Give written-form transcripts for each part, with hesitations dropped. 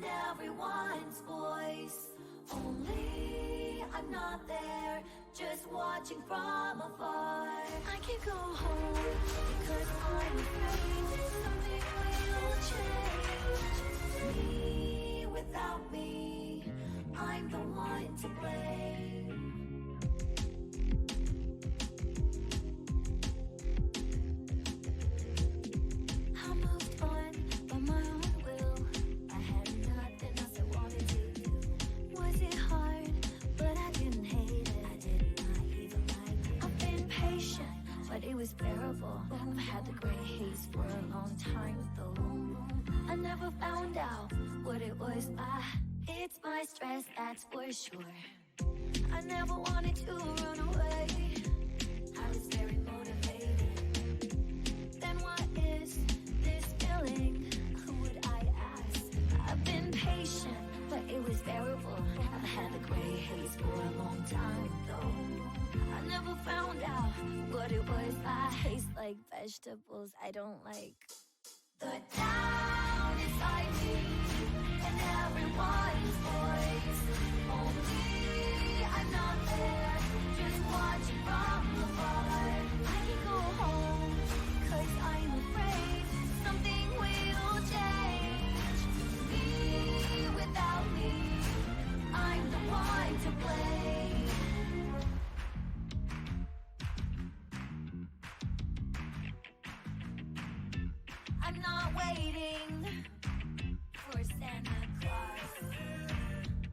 and everyone's voice. Only I'm not there, just watching from afar. I can't go home because I'm afraid something will change. Me without me, I'm the one to blame. But it was bearable. I've had the gray haze for a long time though. I never found out what it was. It's my stress, that's for sure. I never wanted to run away. I was very motivated. Then what is this feeling? Who would I ask? I've been patient, but it was bearable. I've had the gray haze for a long time though. I never found out what it was. I taste like vegetables I don't like. The town inside me and everyone's voice. Only I'm not there, just watching from afar. I can go home, cause I'm afraid something will change. Me without me, I'm the one to blame. I'm not waiting for Santa Claus.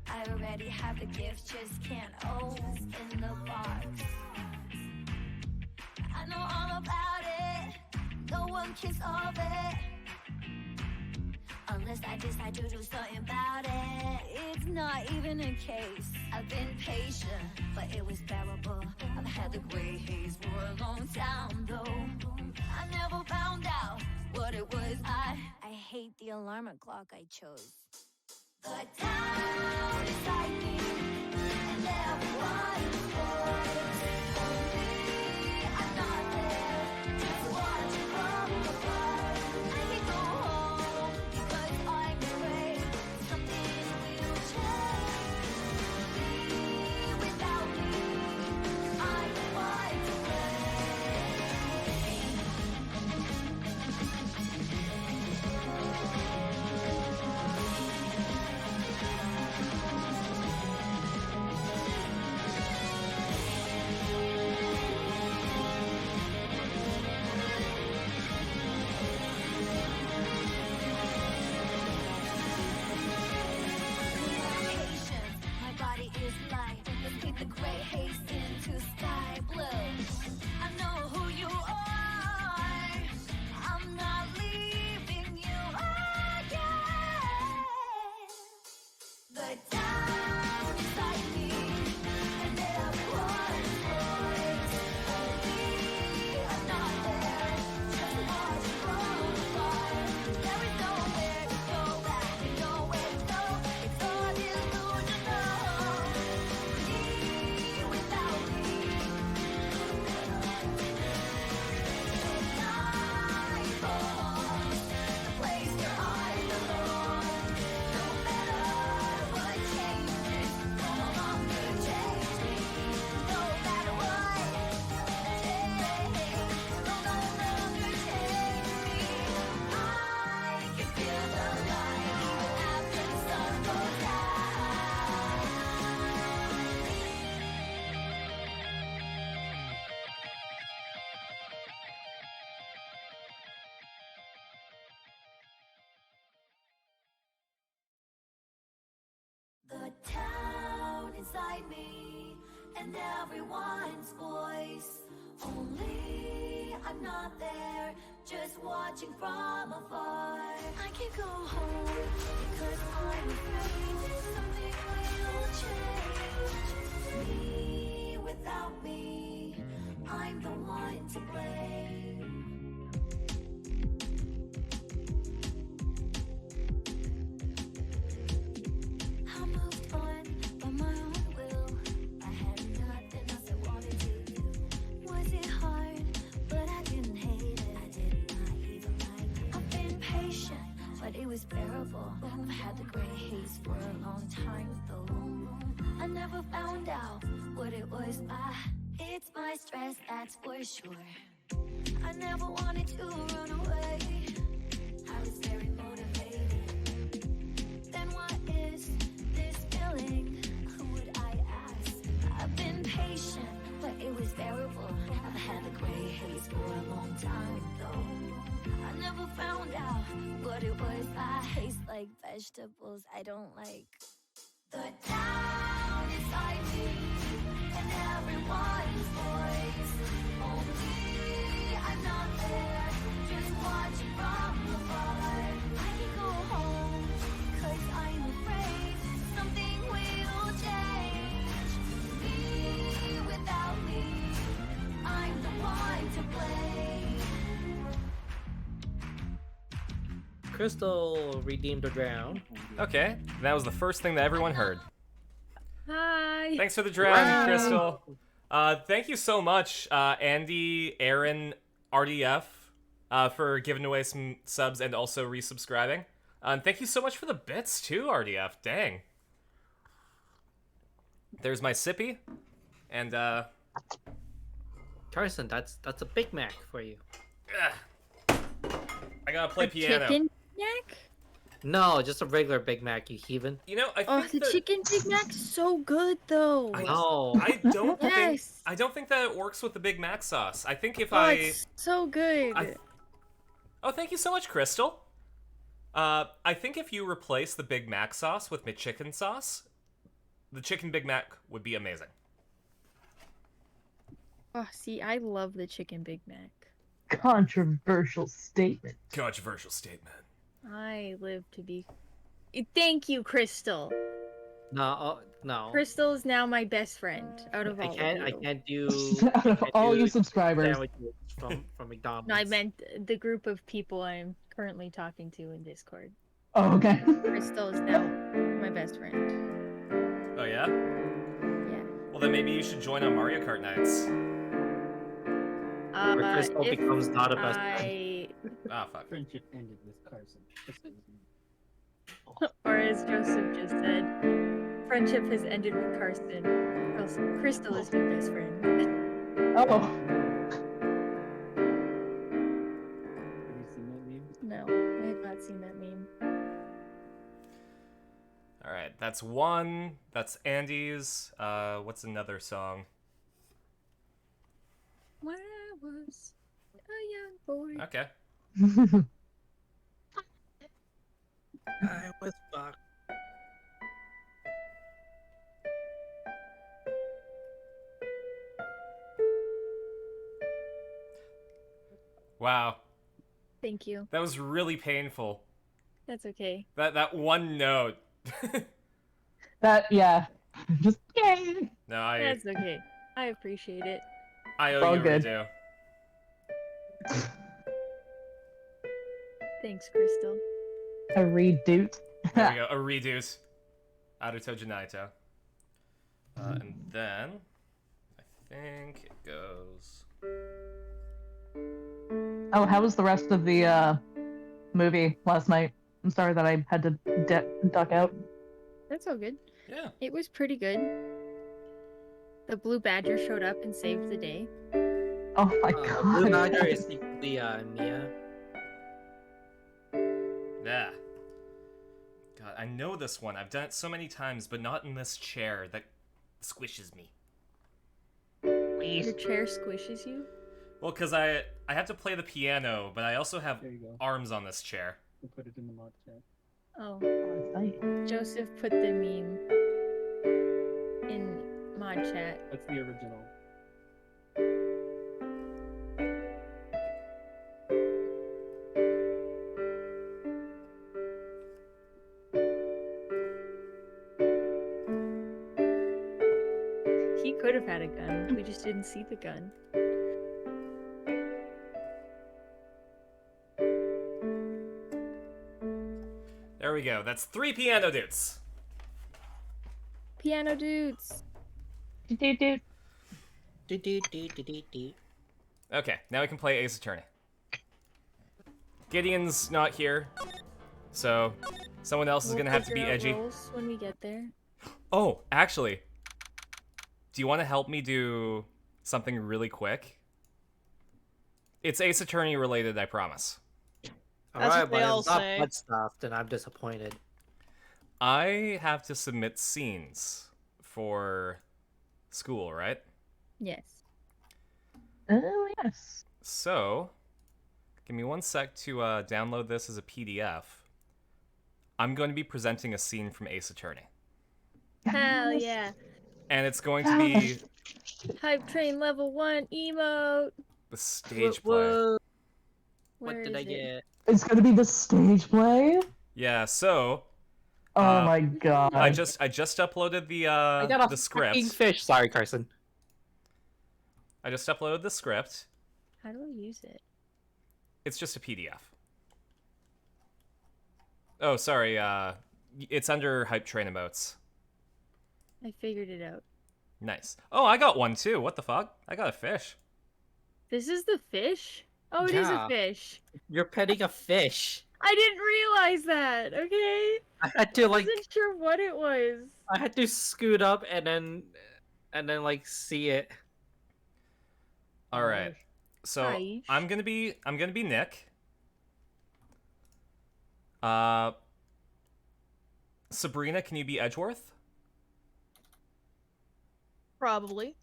I already have the gift, just can't open the box. I know all about it, no one can solve it unless I decide to do something about it. It's not even a case. I've been patient, but it was bearable. I've had the gray haze for a long time though. I never found out what it was. I hate the alarm clock I chose. The town inside me and everyone's voice. Only I'm not there, just watching from afar. I can go home because I'm afraid something will change. Me without me, I'm the one to is light. Let's paint the gray haze into sky blue. I know who you are. I'm not leaving you again. The town inside me and everyone's voice. Only I'm not there, just watch from afar. There is nowhere to go back and nowhere to go. It's all illusional. The town inside me and everyone's voice. Only I'm not there, just watching from afar. I can't go home because I'm afraid something will change. Me without me, I'm the one to blame. It was bearable. bearable. I've had the gray haze for a long time though. I never found out what it was by. It's my stress, that's for sure. I never wanted to run away. I was very motivated. Then what is this feeling? Who would I ask? I've been patient, but it was bearable. I've had the gray haze for a long time though. I never found out what it was. I taste like vegetables I don't like. The town inside me and everyone's voice. Only I'm not there, just watching from afar. I can go home, cause I'm afraid something will change. Me without me, I'm the one to blame. Crystal redeemed the drown. Okay, that was the first thing that everyone heard. Hi. Thanks for the drown, Crystal. Thank you so much, Andy, Aaron, RDF, for giving away some subs and also resubscribing. And thank you so much for the bits too, RDF. Dang. There's my sippy, and Carson, that's a Big Mac for you. I gotta play piano. Chicken Mac? No, just a regular Big Mac, you heathen. You know, I Oh, think the chicken Big Mac's so good though. No. I don't think Yes. I don't think that it works with the Big Mac sauce. I think if Oh, it's so good. Oh, thank you so much, Crystal. I think if you replace the Big Mac sauce with McChicken sauce, the chicken Big Mac would be amazing. Oh, see, I love the chicken Big Mac. Controversial statement. Controversial statement. I live to be. Thank you, Crystal. No, no. Crystal is now my best friend out of all of you. I can't do. Out of all you do subscribers. sandwiches from McDonald's. No, I meant the group of people I'm currently talking to in Discord. Oh, okay. Crystal is now my best friend. Oh yeah? Yeah. Well, then maybe you should join on Mario Kart nights. Where Crystal if becomes not a best friend. I, Ah, fuck. Friendship ended with Carson. or as Joseph just said, friendship has ended with Karsten. Crystal is my best friend. Oh. Have you seen that meme? No, I have not seen that meme. All right, that's one. That's Andy's. What's another song? When I was a young boy. Okay. I was fucked. Wow, Thank you. that was really painful. That's okay. That one note. That, yeah. Just, yay. No, I That's okay. I appreciate it. owe all you a good. redo. Thanks, Crystal. A redoot. There we go. A reduce. Aruto Janaito. And then I think it goes. Oh, how was the rest of the movie last night? I'm sorry that I had to duck out. That's all good. Yeah. It was pretty good. The blue badger showed up and saved the day. Oh my Blue god. Badger is secretly Mia. Yeah. God, I know this one. I've done it so many times, but not in this chair that squishes me. Your chair squishes you? Well, because I have to play the piano, but I also have There you go. arms on this chair. We'll put it in the mod chat. Oh. Oh, Joseph put the meme in mod chat. That's the original. He could have had a gun. We just didn't see the gun. There we go. That's 3 piano dudes. Piano dudes. Dude. Do. Okay, now we can play Ace Attorney. Gideon's not here, so Someone else is We'll gonna have to be figure out edgy. roles when we get there. Oh, actually, do you want to help me do something really quick? It's Ace Attorney related, I promise. All That's right, what they but all it's not say. blood stuff, then I'm disappointed. I have to submit scenes for school, right? Yes. Oh, yes. So, give me 1 sec to download this as a PDF. I'm going to be presenting a scene from Ace Attorney. Hell yeah. And it's going to be Hype train level 1 emote. the stage play. Whoa, Where what did I is it? get? It's gonna be the stage play. Yeah, so Oh Uh, my god. I just uploaded I got a the script. fucking fish. Sorry, Carson. I just uploaded the script. How do I use it? It's just a PDF. Oh, sorry. It's under Hype Train emotes. I figured it out. Nice. Oh, I got one too. What the fuck? I got a fish. This is the fish? Oh, it is Yeah. a fish. You're petting a fish. I didn't realize that. Okay. I had to I like, wasn't sure what it was. I had to scoot up and then like see it. All right. So Aish. I'm gonna be Nick. Sabrina, can you be Edgeworth? Probably.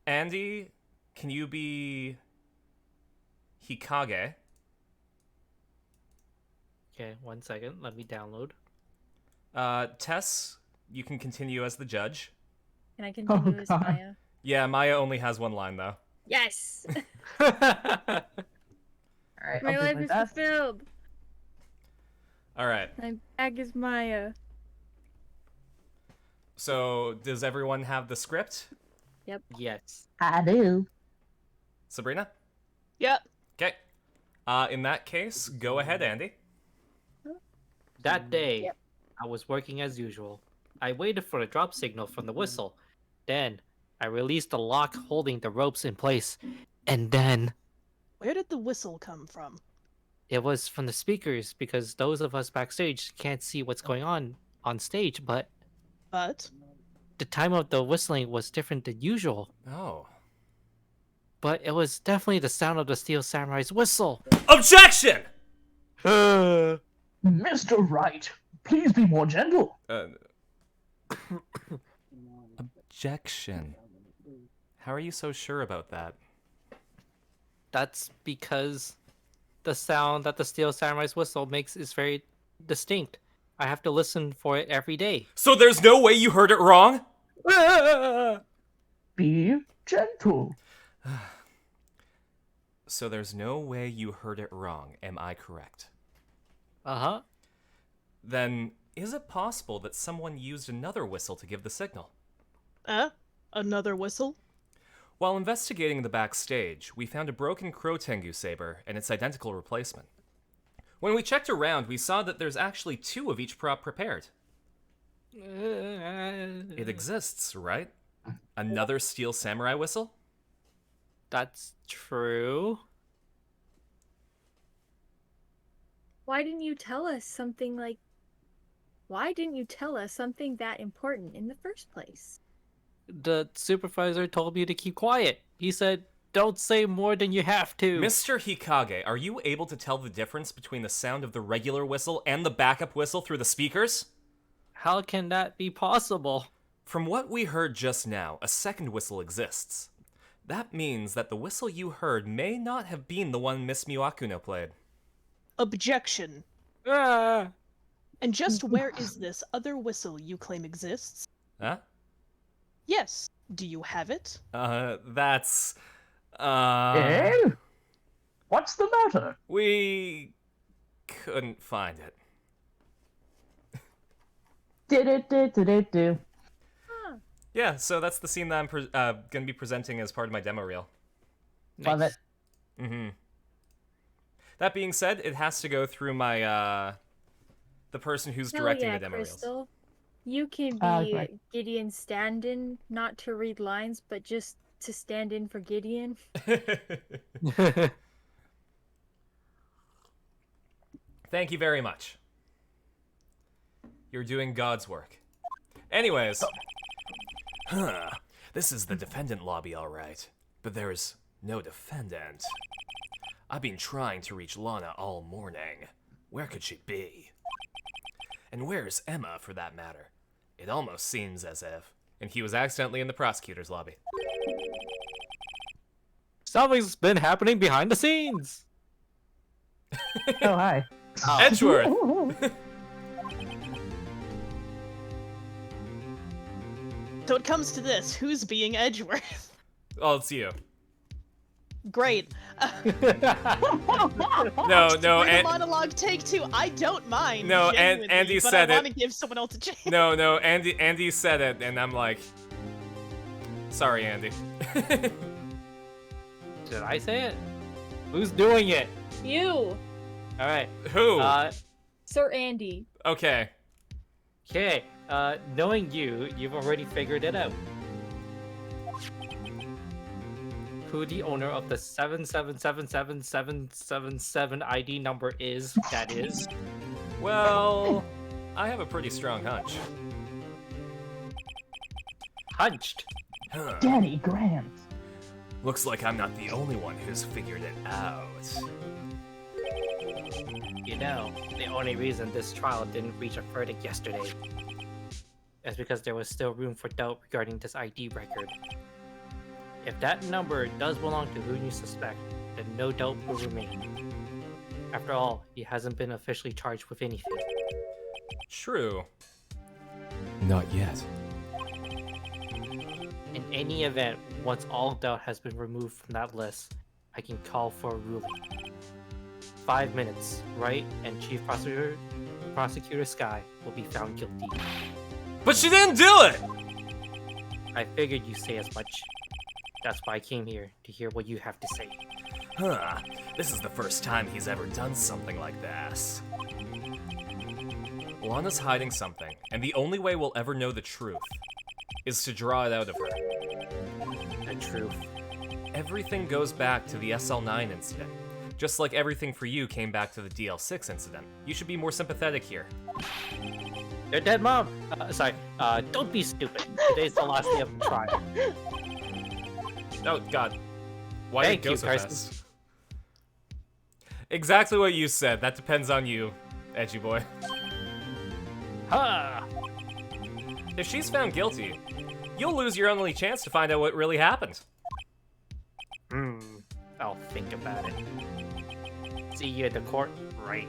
Andy, can you be Hikage? Okay, 1 second. Let me download. Tess, you can continue as the judge. Can I continue as God. Maya? Yeah, Maya only has one line though. Yes! Alright, My I'll do life my is best. fulfilled. All right. I'm back as Maya. So, does everyone have the script? Yes. I do. Sabrina? Yep. Okay. In that case, go ahead, Andy. That day, Yep. I was working as usual. I waited for a drop signal from the whistle. Then, I released the lock holding the ropes in place. And then, Where did the whistle come from? it was from the speakers because those of us backstage can't see what's going on stage, but But the time of the whistling was different than usual. Oh. But it was definitely the sound of the Steel Samurai's whistle. Objection! Mr. Wright, please be more gentle. Objection. How are you so sure about that? That's because the sound that the Steel Samurai's whistle makes is very distinct. I have to listen for it every day. So there's no way you heard it wrong? Be gentle. So there's no way you heard it wrong, am I correct? Uh-huh. Then, is it possible that someone used another whistle to give the signal? Another whistle? While investigating the backstage, we found a broken Crow Tengu saber and its identical replacement. When we checked around, we saw that there's actually 2 of each prop prepared. It exists, right? Another Steel Samurai whistle? That's true. Why didn't you tell us something like... Why didn't you tell us something that important in the first place? The supervisor told me to keep quiet. He said, don't say more than you have to. Mr. Hikage, are you able to tell the difference between the sound of the regular whistle and the backup whistle through the speakers? How can that be possible? From what we heard just now, a second whistle exists. That means that the whistle you heard may not have been the one Miss Miwakuno played. Objection. Ah. And just where is this other whistle you claim exists? Huh? Yes. Do you have it? That's... Eh? What's the matter? We couldn't find it. Do. Huh. Yeah, so that's the scene that I'm gonna be presenting as part of my demo reel. Love it. Mm-hmm. That being said, it has to go through my, the person who's Hell directing yeah, the demo Crystal. You can be Okay. Gideon stand-in, not to read lines, but just to stand in for Gideon. reels. Thank you very much. You're doing God's work. Anyways. This is the defendant lobby, all right. But there's no defendant. I've been trying to reach Lana all morning. Where could she be? And where's Emma, for that matter? It almost seems as if... And he was accidentally in the prosecutor's lobby. Something's been happening behind the scenes. Oh, hi. Edgeworth! So it comes to this: who's being Edgeworth? Oh, it's you. Great. No, Read a and... monologue take 2. I don't mind. No, genuinely, Andy but said I it. want to give someone else a chance. No, Andy said it, and I'm like... Sorry, Andy. Did I say it? Who's doing it? You, All right. Who? Sir Andy. Okay. Okay. Knowing you, you've already figured it out. Who the owner of the 7777777 ID number is, that is. Well, I have a pretty strong hunch. Hunched. Huh. Danny Grant. Looks like I'm not the only one who's figured it out. You know, the only reason this trial didn't reach a verdict yesterday is because there was still room for doubt regarding this ID record. If that number does belong to who you suspect, then no doubt will remain. After all, he hasn't been officially charged with anything. True. Not yet. In any event, once all doubt has been removed from that list, I can call for a ruling. 5 minutes, right? And Chief Prosecutor Sky will be found guilty. But she didn't do it! I figured you'd say as much. That's why I came here, to hear what you have to say. Huh. This is the first time he's ever done something like this. Lana's hiding something, and the only way we'll ever know the truth is to draw it out of her. The truth. Everything goes back to the SL9 incident. Just like everything for you came back to the DL6 incident. You should be more sympathetic here. They're dead, Mom! Sorry, don't be stupid. Today's the last day of the trial. Oh, God. Why Thank did it go you, so Carson. fast? Exactly what you said. That depends on you, edgy boy. Ha! If she's found guilty, you'll lose your only chance to find out what really happened. I'll think about it. See you at the court, right?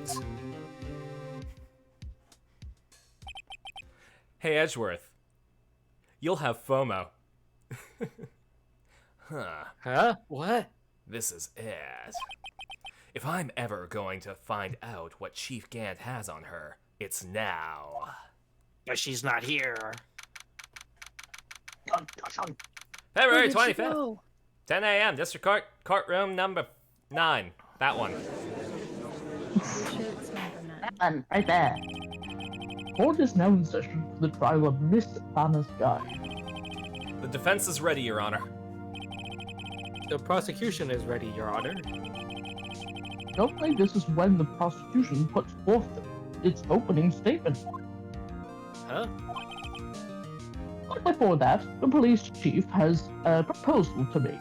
Hey, Edgeworth. You'll have FOMO. Huh. Huh? What? This is it. If I'm ever going to find out what Chief Gant has on her, it's now. But she's not here. February Where did she 25th, go? 10 a.m., District Courtroom number 9. That one. And right there. Court is now in session for the trial of Miss Lana Sky. The defense is ready, Your Honor. The prosecution is ready, Your Honor. Normally, this is when the prosecution puts forth its opening statement. Huh? But before that, the police chief has a proposal to make.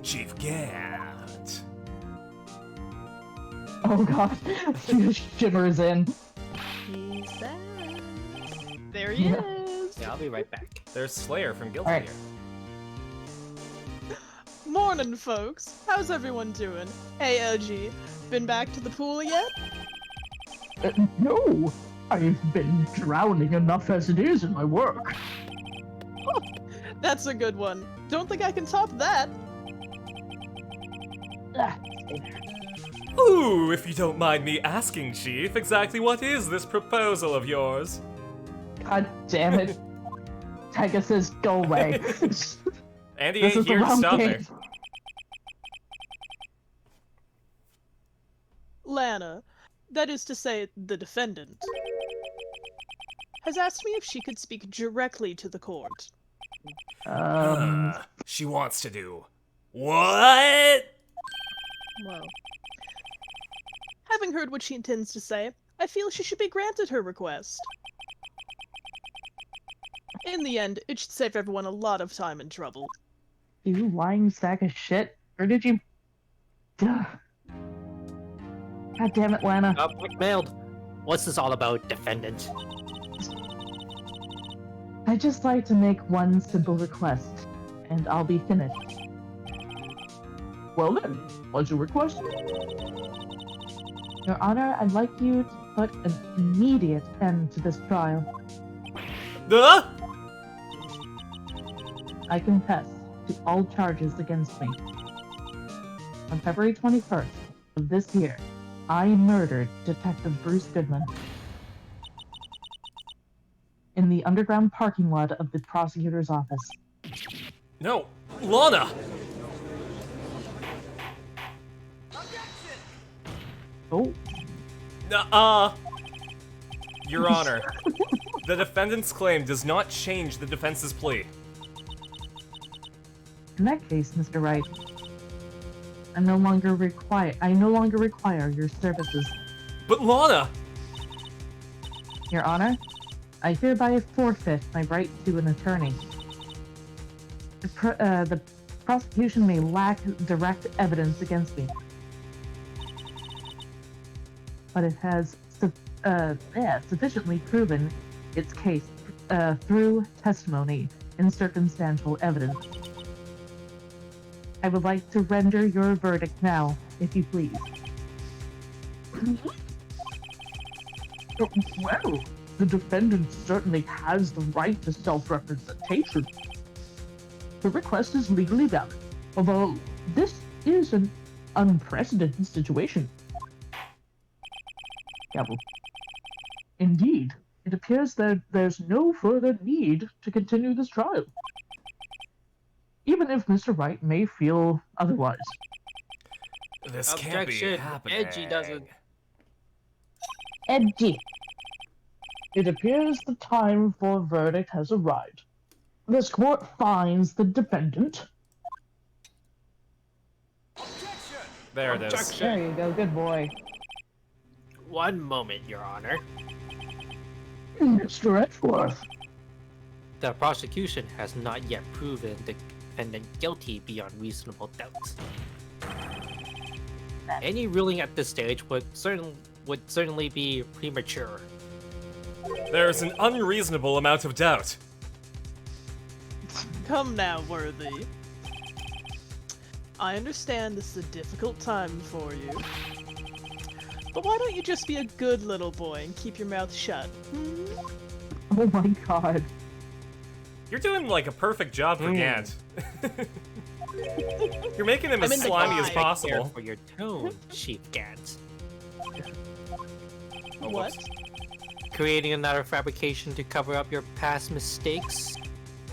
Chief Gant. Oh god, she shimmers in. He's back. There he Yeah. is. Yeah, I'll be right back. There's Slayer from Guilty Alright. Gear. Morning, folks. How's everyone doing? Hey, OG. Been back to the pool yet? No! I've been drowning enough as it is in my work. That's a good one. Don't think I can top that. Ah, Ooh, if you don't mind me asking, Chief, exactly what is this proposal of yours? god damn it. Tiger says, go away. Andy This ain't is the here to wrong stop her. case. Lana, that is to say, the defendant, has asked me if she could speak directly to the court. She wants to do what? Whoa. Having heard what she intends to say, I feel she should be granted her request. In the end, it should save everyone a lot of time and trouble. You lying sack of shit. Or did you... Ugh. God damn it, Lana. Blackmailed. What's this all about, defendant? I'd just like to make one simple request, and I'll be finished. Well then, what's your request? Your Honor, I'd like you to put an immediate end to this trial. I confess to all charges against me. On February 21st of this year, I murdered Detective Bruce Goodman in the underground parking lot of the prosecutor's office. No, Lana! Oh, Your Honor, the defendant's claim does not change the defense's plea. in that case, Mr. Wright, I no longer require your services. But Lana! Your Honor, I hereby forfeit my right to an attorney. The prosecution may lack direct evidence against me, but it has sufficiently proven its case through testimony and circumstantial evidence. I would like to render your verdict now, if you please. Well, the defendant certainly has the right to self-representation. The request is legally valid, although this is an unprecedented situation. Gavel. Indeed, it appears that there's no further need to continue this trial, even if Mr. Wright may feel otherwise. This can't be Objection. happening. Edgy doesn't. Edgy. It appears the time for a verdict has arrived. This court finds the defendant. There it is. Objection. There you go, good boy. One moment, Your Honor. Mr. Edgeworth. The prosecution has not yet proven the defendant guilty beyond reasonable doubt. Any ruling at this stage would certainly be premature. There's an unreasonable amount of doubt. Come now, Worthy. I understand this is a difficult time for you. But why don't you just be a good little boy and keep your mouth shut? Oh my god. You're doing like a perfect job for Mm. Gant. You're making him as I'm in the slimy as vibe. Care possible. for your tone, Chief Gant. Oh, What? whoops. Creating another fabrication to cover up your past mistakes?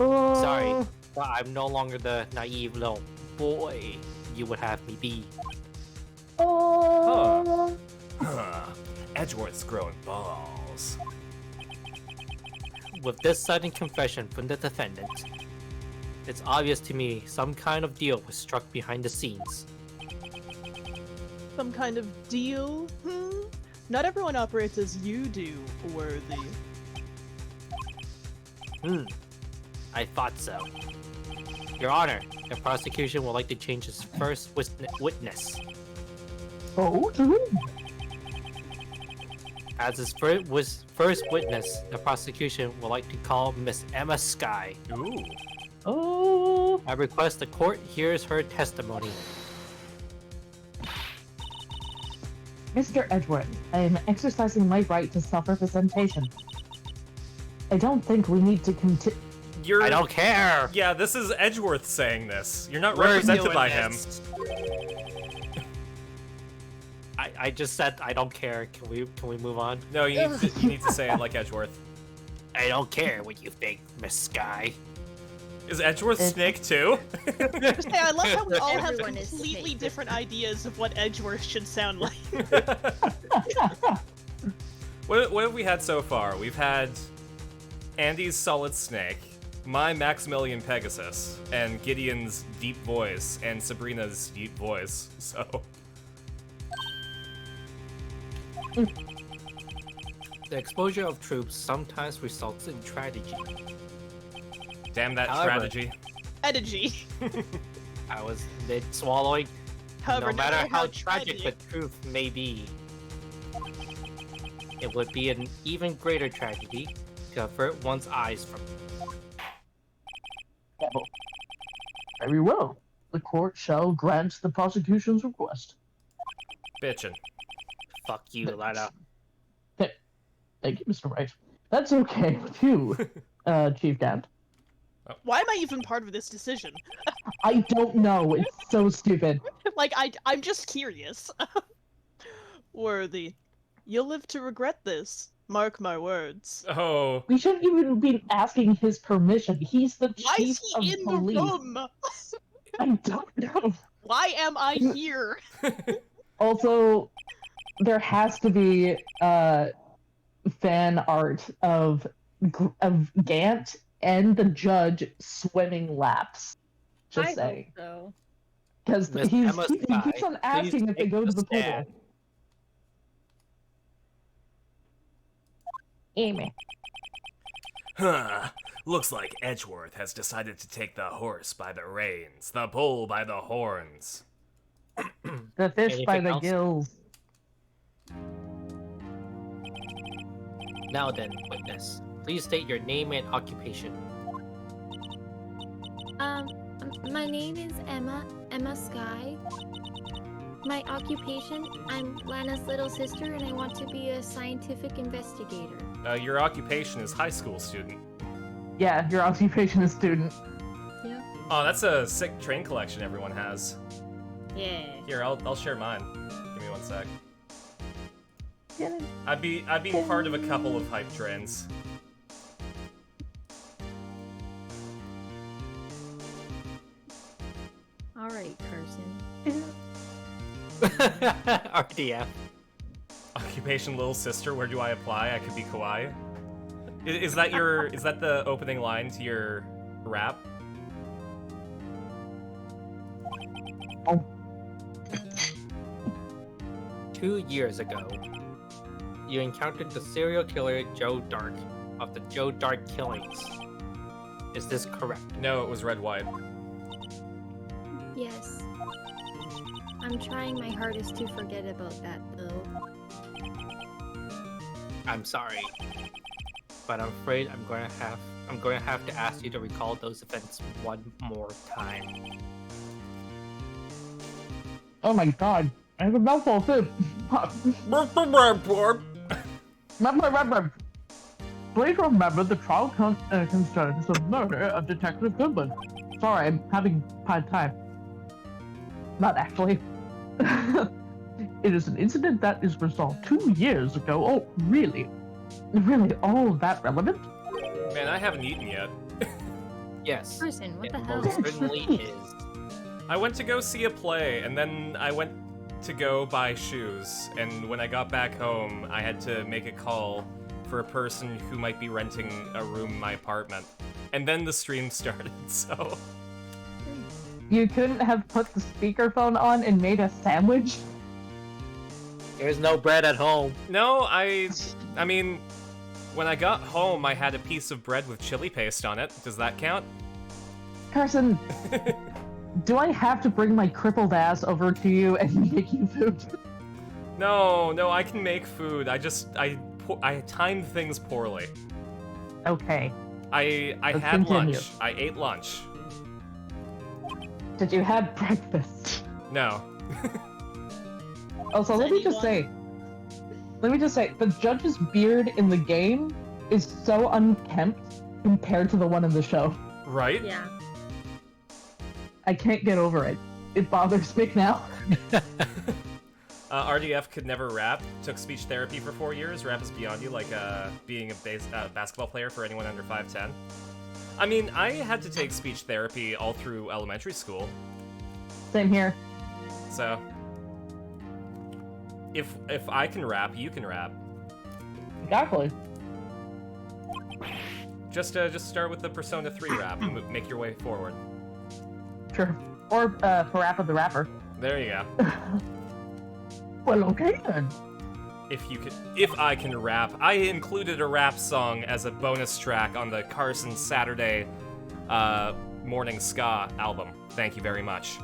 Oh. Sorry, but I'm no longer the naive little boy you would have me be. Oh. Huh. Edgeworth's growing balls. With this sudden confession from the defendant, it's obvious to me some kind of deal was struck behind the scenes. Some kind of deal? Not everyone operates as you do, Worthy. I thought so. Your Honor, the prosecution would like to change its first witness. Oh, to whom? As its first witness, the prosecution would like to call Miss Emma Skye. Ooh. Oh. I request the court hears her testimony. Mr. Edgeworth, I am exercising my right to self-representation. I don't think we need to continue. You're. I don't care! Yeah, this is Edgeworth saying this. You're not We're represented doing by him. this. I just said I don't care. Can we move on? No, you need to say it like Edgeworth. I don't care what you think, Miss Skye. Is Edgeworth Snake too? Just say, I love how we all have Everyone is completely Snake. different ideas of what Edgeworth should sound like. What have we had so far? We've had Andy's Solid Snake, my Maximilian Pegasus, and Gideon's Deep Voice, and Sabrina's Deep Voice. So The exposure of troops sometimes results in tragedy. Damn that However- strategy. Energy. I was mid-swallowing. However, No matter how tragic the truth may be, it would be an even greater tragedy to avert one's eyes from it. Oh, very well. The court shall grant the prosecution's request. Bitchin'. Fuck you, Lana. Thank you, Mr. Wright. That's okay with you, Chief Gant. Why am I even part of this decision? I don't know. It's so stupid. Like, I'm just curious. Worthy. You'll live to regret this. Mark my words. Oh. We shouldn't even be asking his permission. He's the Why chief is he of in police. the room? I don't know. Why am I here? Also, there has to be fan art of Gant and the judge swimming laps. Just I hope saying. so. Because Miss he Emma keeps Sky, on asking please if they take go to the the pool. stand. Amy. Huh. Looks like Edgeworth has decided to take the horse by the reins, the bull by the horns. The fish by Anything the else? gills. Now then, witness, please state your name and occupation. My name is Emma Sky. My occupation, I'm Lana's little sister and I want to be a scientific investigator. Your occupation is high school student. Yeah, your occupation is student. Oh, that's a sick train collection everyone has. Yeah. Here, I'll share mine. Give me one sec. Yeah. I'd be part of a couple of hype trains. Alright, Carson. RDF. Occupation little sister, where do I apply? I could be kawaii. Is that the opening line to your rap? Oh. 2 years ago, you encountered the serial killer Joe Dark of the Joe Dark killings. Is this correct? No, it was Red White. Yes. I'm trying my hardest to forget about that though. I'm sorry, but I'm afraid I'm going to have to ask you to recall those events one more time. Oh my god. I have a mouthful of food. Please remember the trial concerns the murder of Detective Goodwin. Sorry, I'm having a hard time. Not actually. It is an incident that is resolved 2 years ago. Oh, really? Really all that relevant? Man, I haven't eaten yet. Yes, Carson, what it the hell? most certainly is. I went to go see a play, and then I went to go buy shoes, and when I got back home, I had to make a call for a person who might be renting a room in my apartment. And then the stream started, so... You couldn't have put the speakerphone on and made a sandwich? There's no bread at home. No, I mean, when I got home, I had a piece of bread with chili paste on it. Does that count? Carson, do I have to bring my crippled ass over to you and make you food? No, I can make food. I timed things poorly. Okay. I Let's had continue. lunch. I ate lunch. Did you have breakfast? No. Also, let me just say, the judge's beard in the game is so unkempt compared to the one in the show. Right? Yeah. I can't get over it. It bothers me now. RDF could never rap. Took speech therapy for 4 years. Rap is beyond you, like being a basketball player for anyone under 5'10". I mean, I had to take speech therapy all through elementary school. Same here. So, if I can rap, you can rap. Exactly. Just start with the Persona 3 rap and make your way forward. Sure. Or Parappa the Rapper. There you go. Well, okay then. if I can rap. I included a rap song as a bonus track on the Carson Saturday Morning Ska album. Thank you very much.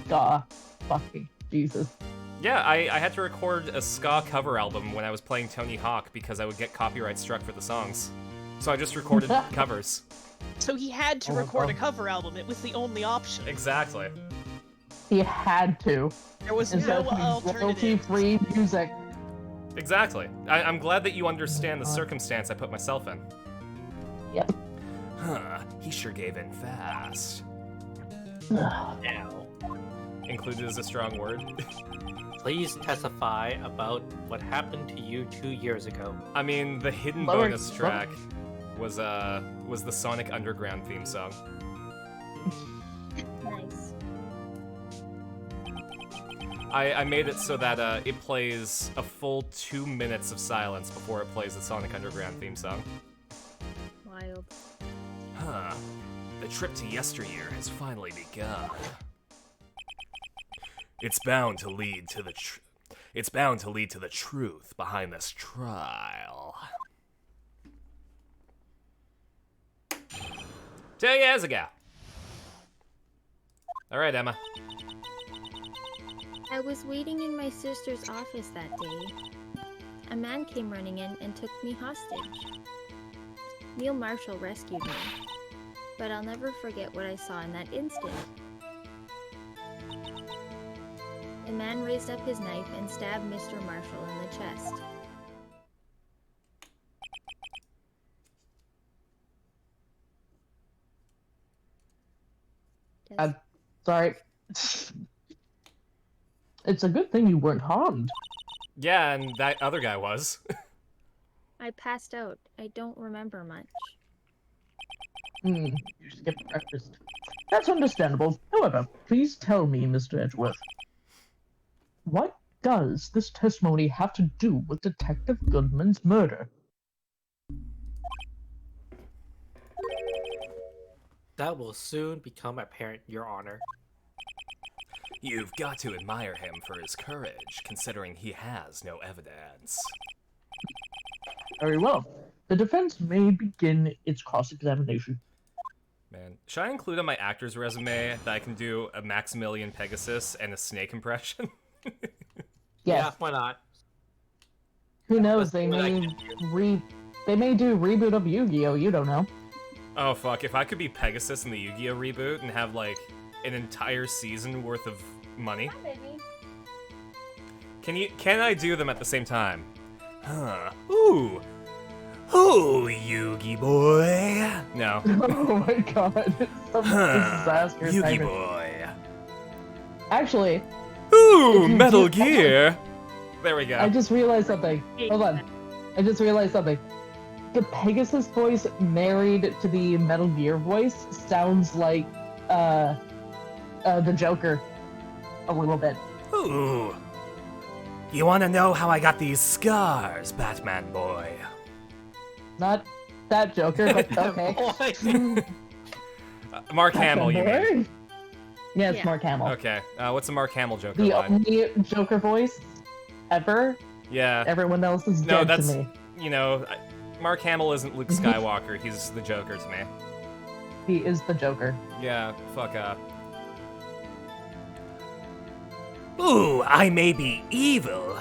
God, fucking Jesus. Yeah, I had to record a ska cover album when I was playing Tony Hawk because I would get copyright struck for the songs. So I just recorded covers. So he had to record a cover album. It was the only option. Exactly. He had to. There was Instead no of alternative. royalty-free music. Exactly. I'm glad that you understand the circumstance I put myself in. Yep. Huh, he sure gave in fast. Now, Included is a strong word. please testify about what happened to you 2 years ago. I mean, the hidden Lower- bonus track was the Sonic Underground theme song. Nice. I made it so that it plays a full 2 minutes of silence before it plays the Sonic Underground theme song. Wild. Huh. The trip to yesteryear has finally begun. It's bound to lead to the truth behind this trial. 2 years ago. All right, Emma. I was waiting in my sister's office that day. A man came running in and took me hostage. Neil Marshall rescued me, but I'll never forget what I saw in that instant. The man raised up his knife and stabbed Mr. Marshall in the chest. I'm sorry. It's a good thing you weren't harmed. Yeah, and that other guy was. I passed out. I don't remember much. You skipped breakfast. That's understandable. However, please tell me, Mr. Edgeworth, what does this testimony have to do with Detective Goodman's murder? That will soon become apparent, Your Honor. You've got to admire him for his courage, considering he has no evidence. Very well. The defense may begin its cross-examination. Man, should I include on my actor's resume that I can do a Maximilian Pegasus and a snake impression? Yeah, Yes. why not? Who knows? That's They what I may can they may do a reboot of Yu-Gi-Oh. You don't know. Oh fuck, if I could be Pegasus in the Yu-Gi-Oh reboot and have like an entire season worth of money. Can I do them at the same time? Huh. Ooh. Ooh, Yugi boy. No. Oh my god. Some disaster. Yugi timing. boy. Actually, Ooh, If you Metal do- Gear. There we go. I just realized something. Hold on. I just realized something. The Pegasus voice married to the Metal Gear voice sounds like the Joker a little bit. Ooh. You wanna know how I got these scars, Batman boy? Not that Joker, but okay. Mark Hamill, you mean? Yeah, it's Yeah. Mark Hamill. Okay, what's a Mark Hamill Joker The line? only Joker voice ever. Yeah, Everyone else is no, dead that's, to me. you know, Mark Hamill isn't Luke Skywalker, he's the Joker to me. He is the Joker. Yeah, fuck up. Ooh, I may be evil,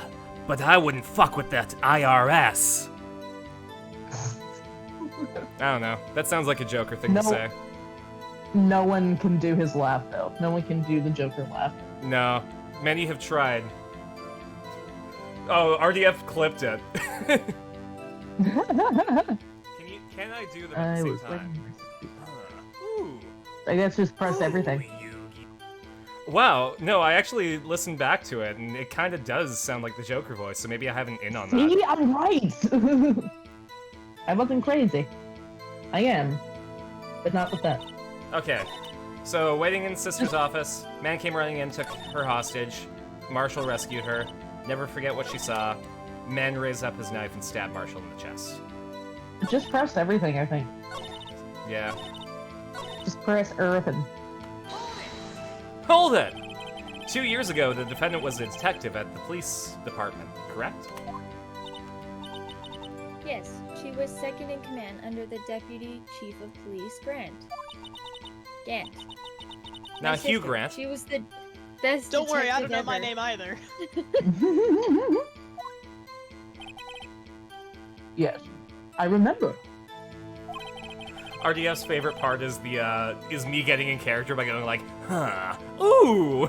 but I wouldn't fuck with that IRS. I don't know. That sounds like a Joker thing No. to say. No one can do his laugh though. No one can do the Joker laugh. No, many have tried. Oh, RDF clipped it. Can I do them at the I same was time? Ooh. I guess just press everything. Yugi. Wow, no, I actually listened back to it, and it kind of does sound like the Joker voice, so maybe I have an in on that. See, I'm right. I wasn't crazy. I am, but not with that. Okay, so waiting in Sister's office, man came running in, took her hostage. Marshall rescued her. Never forget what she saw. Man raised up his knife and stabbed Marshall in the chest. Just press everything. I think. Yeah. Just press everything. Hold it! 2 years ago, the defendant was a detective at the police department, correct? Yes, she was second in command under the Deputy Chief of Police Grant. Gant. Now, My Hugh sister, Grant. She was the best Don't worry, I don't detective know my ever. name either. Yes, I remember. RDF's favorite part is the is me getting in character by going like, huh, ooh.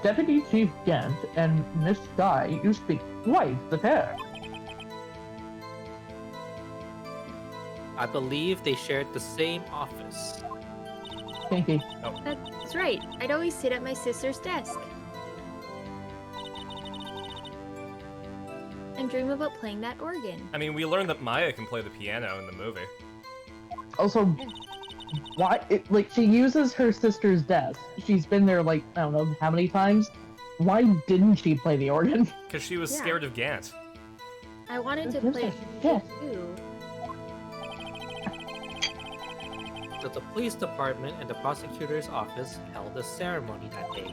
Deputy Chief Gant and Miss Guy used to be quite the pair. I believe they shared the same office. Kinky. That's right. I'd always sit at my sister's desk and dream about playing that organ. I mean, we learned that Maya can play the piano in the movie. Also, why? She uses her sister's desk. She's been there like I don't know how many times. Why didn't she play the organ? Because she was Yeah. scared of Gant. I wanted to Who's play that? it too. So the police department and the prosecutor's office held a ceremony that day.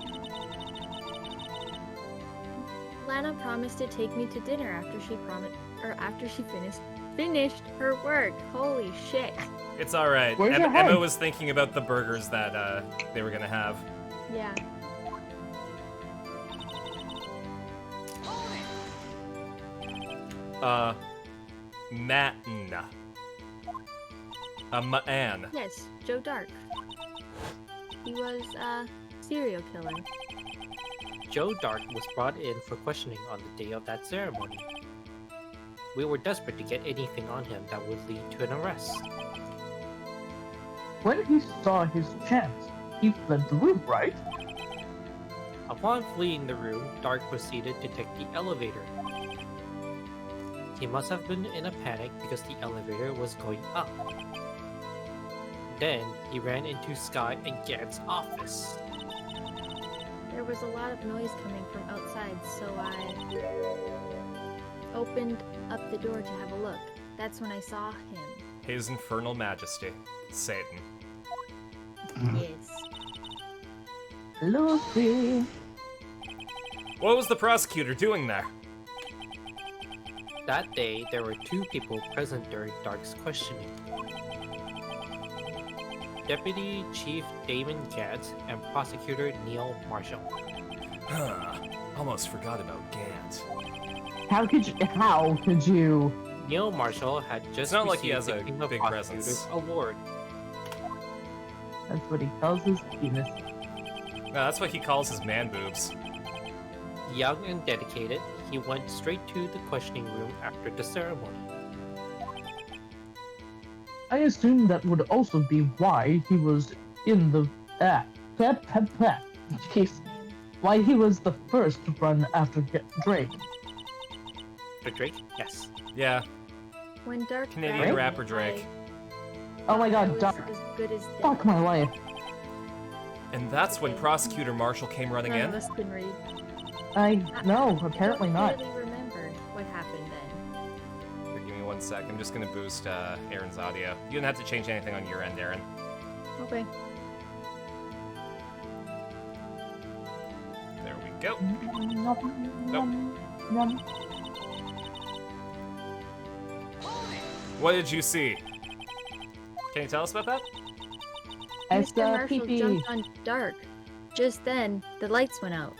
Lana promised to take me to dinner after she finished her work. Holy shit. It's alright. Where's your Emma head? was thinking about the burgers that they were gonna have. Yeah. Matin. A man. Yes, Joe Dark. He was a serial killer. Joe Dark was brought in for questioning on the day of that ceremony. We were desperate to get anything on him that would lead to an arrest. When he saw his chance, he fled the room, right? Upon fleeing the room, Dark proceeded to take the elevator. He must have been in a panic because the elevator was going up. Then, he ran into Sky and Gant's office. There was a lot of noise coming from outside, so I opened up the door to have a look. That's when I saw him. His infernal majesty, Satan. Yes. Lucy. What was the prosecutor doing there? That day, there were two people present during Dark's questioning. Deputy Chief Damon Gant and Prosecutor Neil Marshall. Huh. Almost forgot about Gant. How could you? Neil Marshall had just It's not like he received has the a King of big Prosecutors presence. Award. That's what he calls his penis. No, that's what he calls his man boobs. Young and dedicated, he went straight to the questioning room after the ceremony. I assume that would also be why he was in the jeez, why he was the first to run after Drake. For Drake? Yes. Yeah, When Dark Canadian grabbed me, rapper Drake. Oh my I god, was Dark. as good as dead. Fuck my life. And that's when Prosecutor Marshall came running None of in. us can read. I no, apparently I not. don't really remember what happened then. Here, give me 1 sec. I'm just gonna boost Aaron's audio. You don't have to change anything on your end, Aaron. Okay. There we go. What did you see? Can you tell us about that? It's Mr. Marshall pee-pee. jumped on Dark. Just then, the lights went out.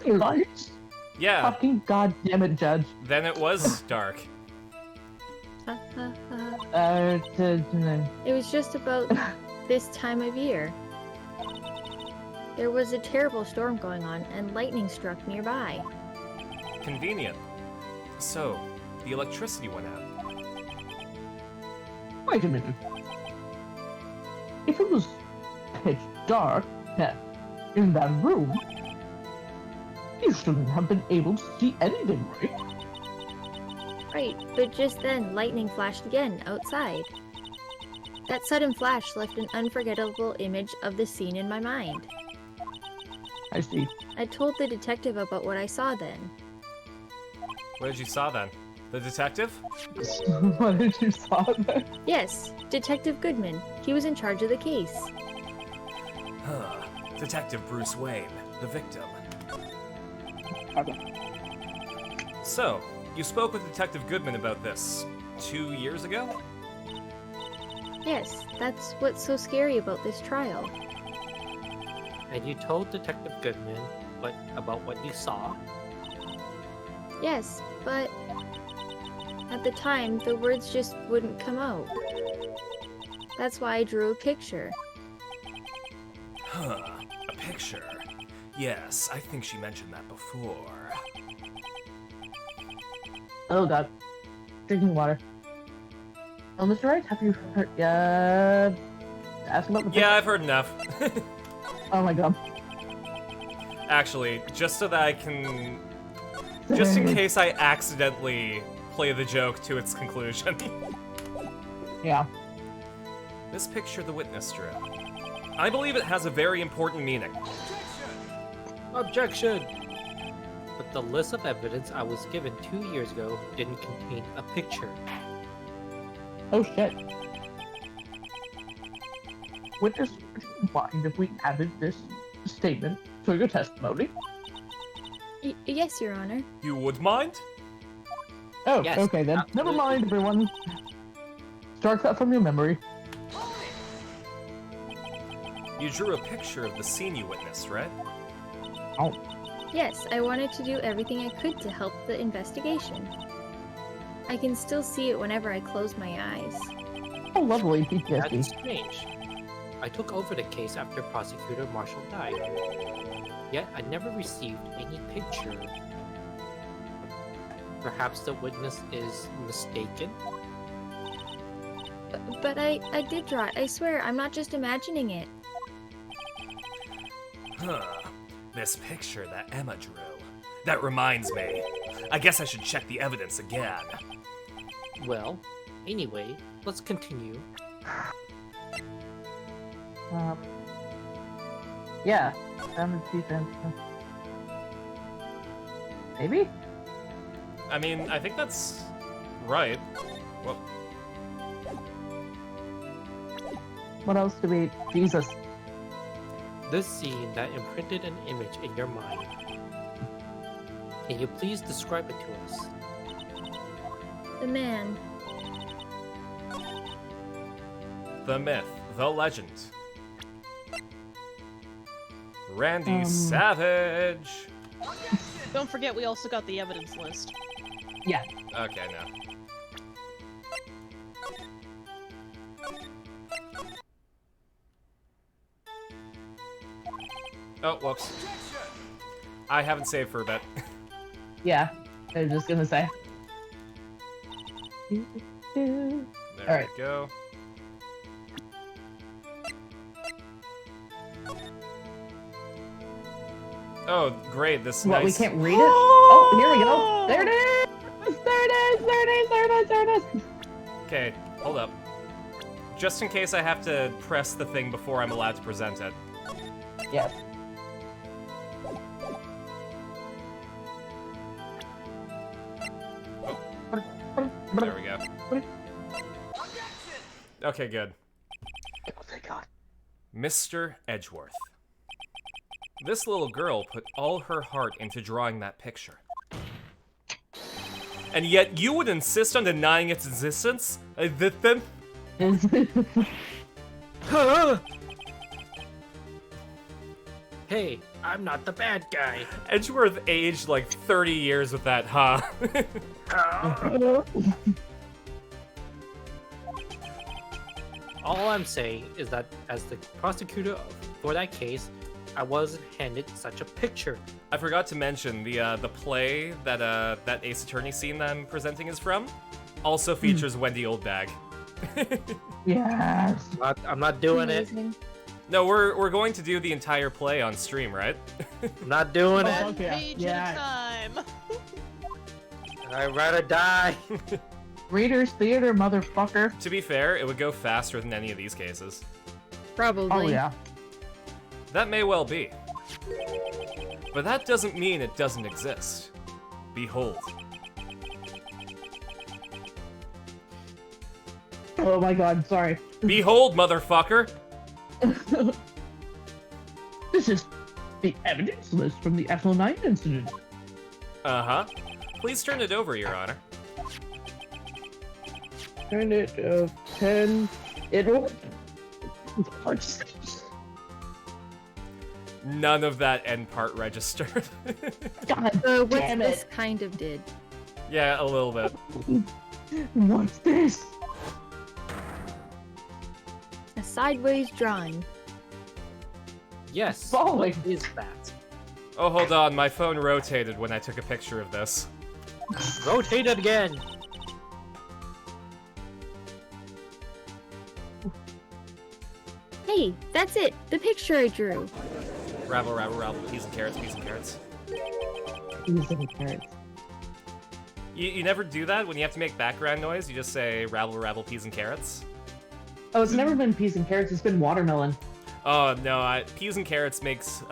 Lights? Yeah, Fucking goddamn it, Judge. then it was dark. It was just about this time of year. There was a terrible storm going on, and lightning struck nearby. Convenient. So, the electricity went out. Wait a minute. If it was pitch dark in that room, you shouldn't have been able to see anything, right? Right, but just then, lightning flashed again outside. That sudden flash left an unforgettable image of the scene in my mind. I see. I told the detective about what I saw then. What did you saw then? The detective? What did you saw there? Yes, Detective Goodman. He was in charge of the case. Huh. Detective Bruce Wayne, the victim. Okay. So, you spoke with Detective Goodman about this 2 years ago? Yes, that's what's so scary about this trial. And you told Detective Goodman about what you saw? Yes, but at the time, the words just wouldn't come out. That's why I drew a picture. Huh. A picture. Yes, I think she mentioned that before. Oh god. Drinking water. Oh, Mr. Wright, have you heard? Ask about the Yeah, I've heard enough. Oh my god. Actually, just so that I can... Just in case I accidentally play the joke to its conclusion. Yeah. This picture the witness drew. I believe it has a very important meaning. Objection! But the list of evidence I was given 2 years ago didn't contain a picture. Oh shit. Witness, would you mind if we added this statement to your testimony? Yes, Your Honor. You would mind? Oh, Yes, okay then. Never absolutely. mind, everyone. Strike that from your memory. You drew a picture of the scene you witnessed, right? Oh, Yes, I wanted to do everything I could to help the investigation. I can still see it whenever I close my eyes. oh lovely That's PTSD. strange. I took over the case after Prosecutor Marshall died. Yet I never received any picture. Perhaps the witness is mistaken? But I did draw it. I swear, I'm not just imagining it. Huh. This picture that Emma drew. That reminds me. I guess I should check the evidence again. Well, anyway, let's continue. Yeah. Damage defense. Maybe? I mean, I think that's right. Well, What else do we... Jesus. This scene that imprinted an image in your mind. Can you please describe it to us? The man. the myth, the legend. Randy Savage. Don't forget, we also got the evidence list. Yeah. Okay, no. Oh, whoops. I haven't saved for a bit. Yeah. I was just gonna say. There Alright. we go. Oh, great, this What, nice... we can't read it? Oh, here we go. There it is! There it is! There it is! There it is! There it is! Okay, hold up. Just in case I have to press the thing before I'm allowed to present it. Yes. There we go. Okay, good. Oh, thank God. Mr. Edgeworth. This little girl put all her heart into drawing that picture. And yet you would insist on denying its existence? Hey, I'm not the bad guy. Edgeworth aged like 30 years with that, huh? All I'm saying is that as the prosecutor for that case, I wasn't handed such a picture. I forgot to mention the play that that Ace Attorney scene that I'm presenting is from also features Wendy Oldbag. Yes. I'm not doing it. Amazing. No, we're going to do the entire play on stream, right? I'm not doing Oh, it. okay. Page Yeah. at a time. I'd rather die. Reader's Theater, motherfucker. To be fair, it would go faster than any of these cases. Probably. Oh, yeah. That may well be. But that doesn't mean it doesn't exist. Behold. Oh my god, sorry. Behold, motherfucker! This is the evidence list from the Ethel 9 incident. Uh-huh. Please turn it over, Your Honor. Turn it 10. It will. None of that end part registered. God What's damn this it. kind of did? Yeah, a little bit. What's this? A sideways drawing. Yes. Falling. What is that? Oh, hold on, my phone rotated when I took a picture of this. Rotate it again. Hey, that's it! The picture I drew! Rabble, rabble, rabble, peas and carrots, peas and carrots. These little carrots. You never do that when you have to make background noise? You just say rabble, rabble, peas and carrots? Oh, it's never been peas and carrots, it's been watermelon. Oh, no, peas and carrots makes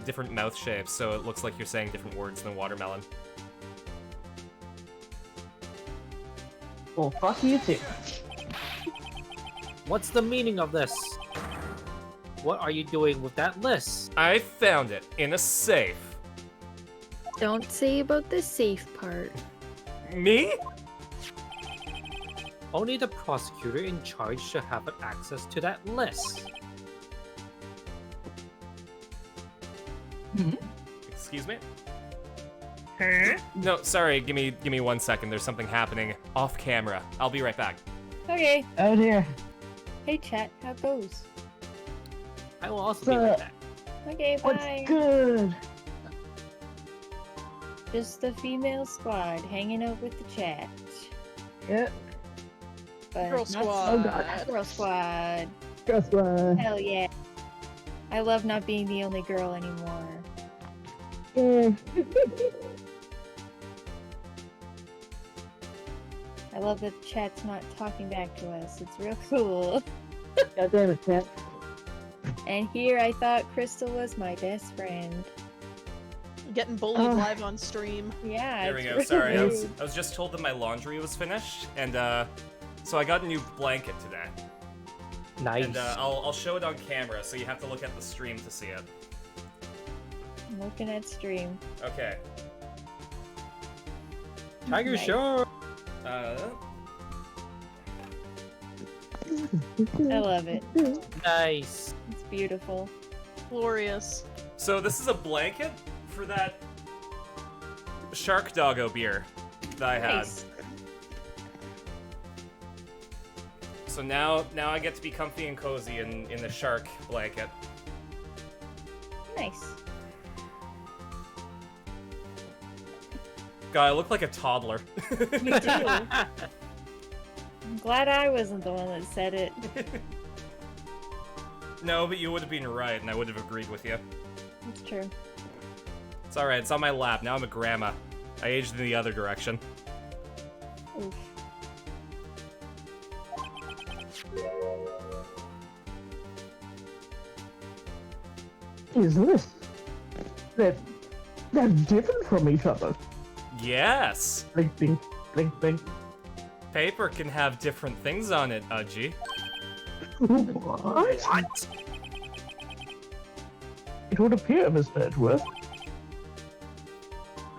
different mouth shapes, so it looks like you're saying different words than watermelon. Well, fuck you too. What's the meaning of this? What are you doing with that list? I found it in a safe. Don't say about the safe part. Me? Only the prosecutor in charge should have access to that list. Excuse me? Huh? No, sorry, give me 1 second. There's something happening off camera. I'll be right back. Okay. Oh dear. Hey chat, how goes? I will also be right back. Okay, What's bye. good? Just the female squad hanging out with the chat. Yep. But Girl not squad. Oh god. Girl squad. Guess what? Hell yeah. I love not being the only girl anymore. Yeah. I love that the chat's not talking back to us. It's real cool. God damn it, Cat. And here I thought Crystal was my best friend. Getting bullied live on stream. Yeah. There we it's go. really Sorry, I rude. was just told that my laundry was finished, and so I got a new blanket today. Nice. And I'll show it on camera, so you have to look at the stream to see it. I'm looking at stream. Okay. Tiger Nice. Shark. I love it. Nice. It's beautiful. Glorious. So this is a blanket for that Shark Doggo beer that I had. Nice. So now I get to be comfy and cozy in the shark blanket. Nice. God, I look like a toddler. You do. I'm glad I wasn't the one that said it. No, but you would have been right, and I would have agreed with you. It's true. It's alright, it's on my lap. Now I'm a grandma. I aged in the other direction. Oof. Is this? They're different from each other. Yes! Blink, blink, blink, blink. Paper can have different things on it, Udgy. What? It would appear, Mr. Edgeworth,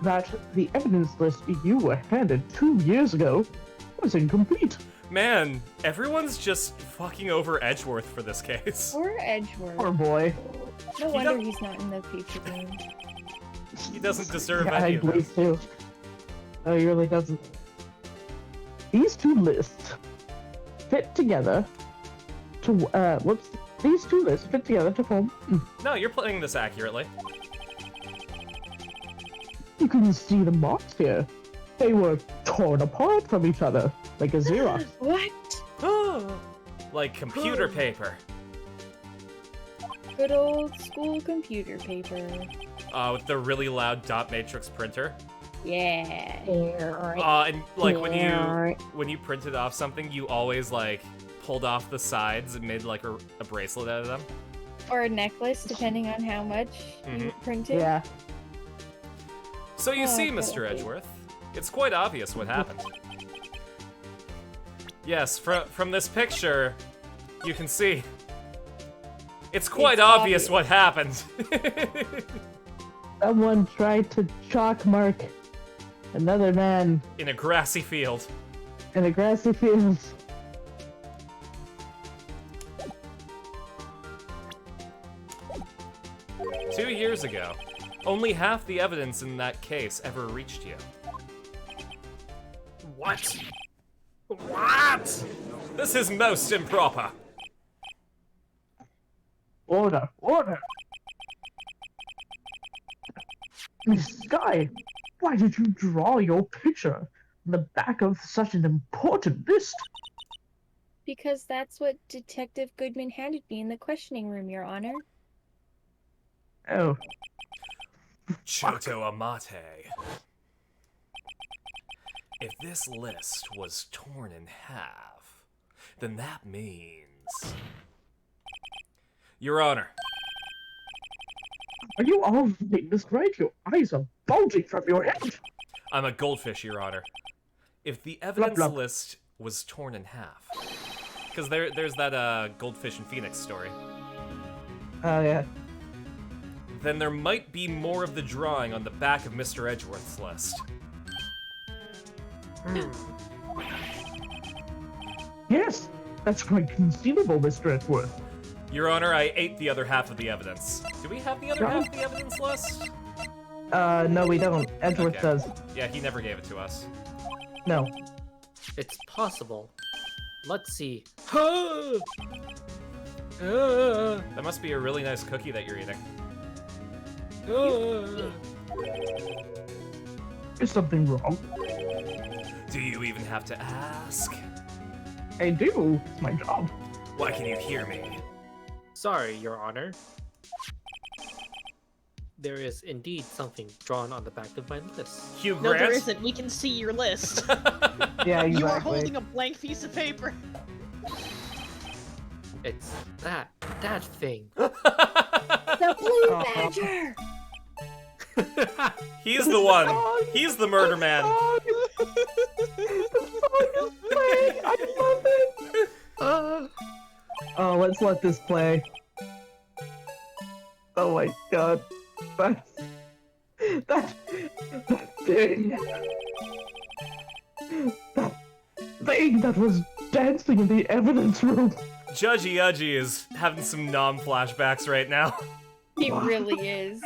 that the evidence list you were handed 2 years ago was incomplete. Man, everyone's just fucking over Edgeworth for this case. Poor Edgeworth. Poor boy. No He wonder don't- he's not in the future game. He doesn't deserve Yeah, I any of this. believe too. No, he really doesn't. These two lists fit together to, these two lists fit together to form. No, you're playing this accurately. You can see the marks here. They were torn apart from each other, like a Xerox. What? Like computer paper. Good old school computer paper. With the really loud dot matrix printer. Yeah. And like when you printed off something, you always like pulled off the sides and made like a bracelet out of them. Or a necklace, depending on how much you printed. Yeah. So you Oh, see, okay, Mr. okay. Edgeworth, it's quite obvious what happened. Yes, from this picture, you can see. It's quite obvious what happened. Someone tried to chalk mark another man In a grassy field. in a grassy field. Two years ago, only half the evidence in that case ever reached you. What? What? This is most improper. Order, order. Miss Sky, why did you draw your picture on the back of such an important list? Because that's what Detective Goodman handed me in the questioning room, Your Honor. Oh, Choto Amate. If this list was torn in half, then that means... Your Honor, are you all reading this right? Your eyes are bulging from your head. I'm a goldfish, Your Honor. If the evidence blub. list was torn in half... Because there's that Goldfish and Phoenix story. Oh, yeah. Then there might be more of the drawing on the back of Mr. Edgeworth's list. Yes, that's quite conceivable, Mr. Edgeworth. Your Honor, I ate the other half of the evidence. Do we have the other half of the evidence list? No, we don't. Edgeworth Okay. does. Yeah, he never gave it to us. No. It's possible. Let's see. Uh, That must be a really nice cookie that you're eating. Is something wrong? Do you even have to ask? I do. It's my job. Why can you hear me? Sorry, Your Honor. There is indeed something drawn on the back of my list. Hugh No, there Grant? isn't. We can see your list. Yeah, exactly. You are holding a blank piece of paper. It's that thing. The Blue Badger! He's the one. He's the murder man. I love it. Oh, let's let this play. Oh my god. That thing. That thing that was dancing in the evidence room. Judgy Udgy is having some nom flashbacks right now. He really is.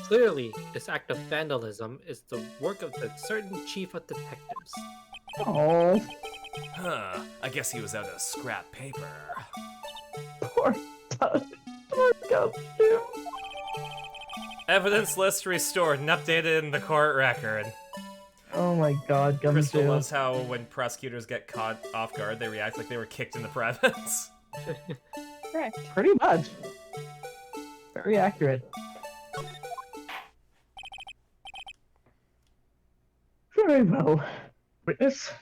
Clearly, this act of vandalism is the work of the certain chief of detectives. Oh, Huh. I guess he was out of scrap paper. poor Doug. Poor Gumshoe. Evidence list restored and updated in the court record. Oh my god, Crystal Gumshoe. loves how when prosecutors get caught off guard, they react like they were kicked in the privates. Correct. Pretty much. Very accurate. Very well. Witness?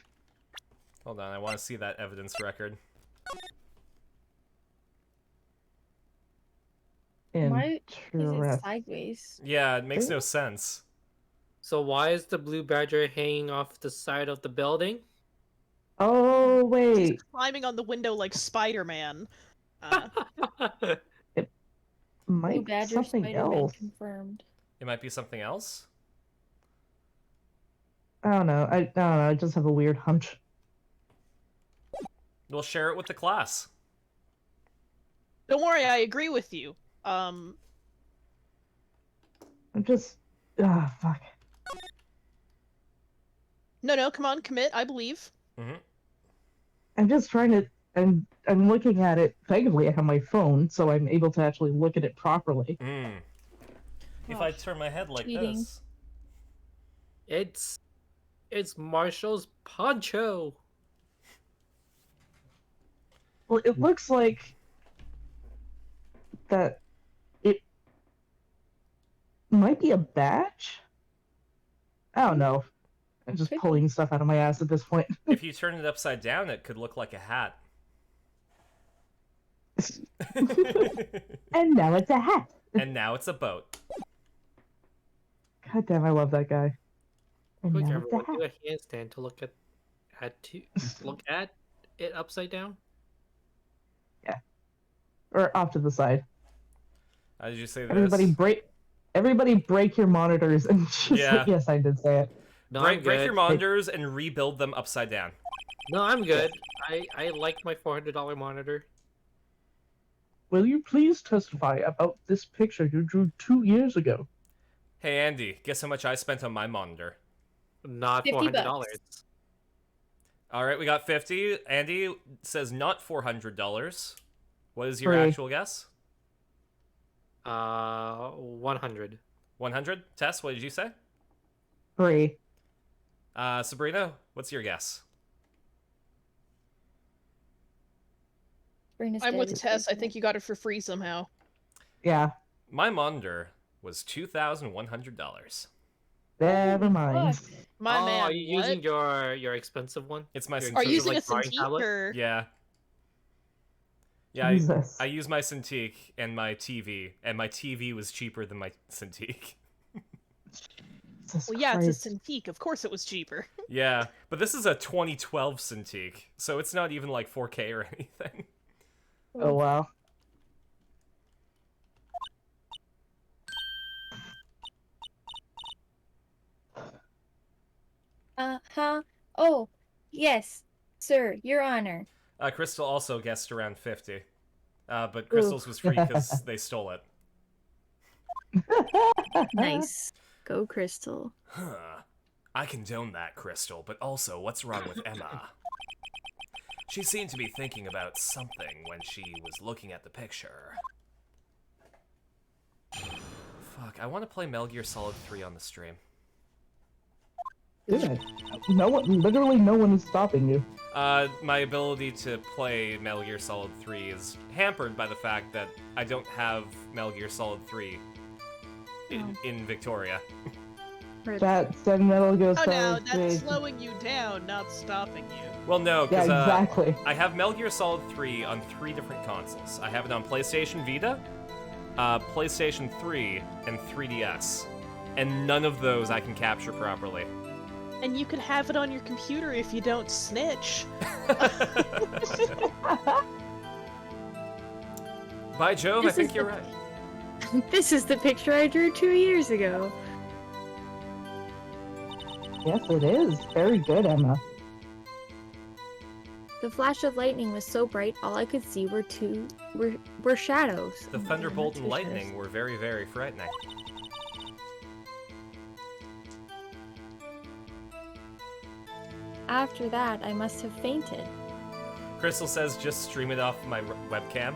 Hold on, I want to see that evidence record. Why is it Interest. sideways? Yeah, it makes no sense. So why is the blue badger hanging off the side of the building? Oh, wait. Climbing on the window like Spider-Man. Might Blue be Badger something Spider-Man else. confirmed. It might be something else? I don't know. I don't know. I just have a weird hunch. We'll share it with the class. Don't worry, I agree with you. I'm just. Ah, fuck. No, come on, commit. I believe. Mm-hmm. I'm just trying to. I'm looking at it. Thankfully, I have my phone, so I'm able to actually look at it properly. If Oh, I turn my head like cheating. this. It's Marshall's poncho. Well, it looks like that it might be a badge. I don't know. I'm just Could be. pulling stuff out of my ass at this point. If you turn it upside down, it could look like a hat. And now it's a hat. And now it's a boat. God damn, I love that guy. And Quick, now everyone, the do hat. a handstand to look look at it upside down. Or off to the side. Did you say this? Everybody break your monitors and just Yeah. yes, I did say it. No, break, I'm break good. your monitors and rebuild them upside down. No, I'm good. I like my $400 monitor. Will you please testify about this picture you drew 2 years ago? Hey, Andy, guess how much I spent on my monitor? Not $50. $400. All right, we got 50. Andy says not $400. What is your Free. actual guess? 100. 100? Tess, what did you say? Free. Sabrina, what's your guess? I'm with Tess. I think you got it for free somehow. Yeah. My monitor was $2,100. Never mind. Fuck. My Oh, man, are you what? using your expensive one? It's my Your Cintiq. Are you expensive, using a drawing Cintiq tablet? or? Yeah. Yeah, Jesus. I use my Cintiq and my TV was cheaper than my Cintiq. Jesus Well, yeah, Christ. it's a Cintiq. Of course, it was cheaper. Yeah, but this is a 2012 Cintiq, so it's not even like 4K or anything. Oh wow. Huh? Oh, yes, sir, Your Honor. Crystal also guessed around 50. But Crystal's was free because they stole it. Nice. Go, Crystal. Huh. I condone that, Crystal, but also, what's wrong with Emma? She seemed to be thinking about something when she was looking at the picture. Fuck, I want to play Metal Gear Solid 3 on the stream. Good. Literally no one is stopping you. My ability to play Metal Gear Solid 3 is hampered by the fact that I don't have Metal Gear Solid 3 in Victoria. That said Metal Gear Oh Solid no, 3. that's slowing you down, not stopping you. Well, no, Yeah, because exactly. I have Metal Gear Solid 3 on 3 different consoles. I have it on PlayStation Vita, PlayStation 3, and 3DS. And none of those I can capture properly. And you can have it on your computer if you don't snitch. By Jove, This I think is you're the- right. This is the picture I drew 2 years ago. Yes, it is. Very good, Emma. The flash of lightning was so bright, all I could see were shadows. The Oh my God, Thunderbolt not and two Lightning shadows. were very, very frightening. After that, I must have fainted. Crystal says just stream it off my webcam.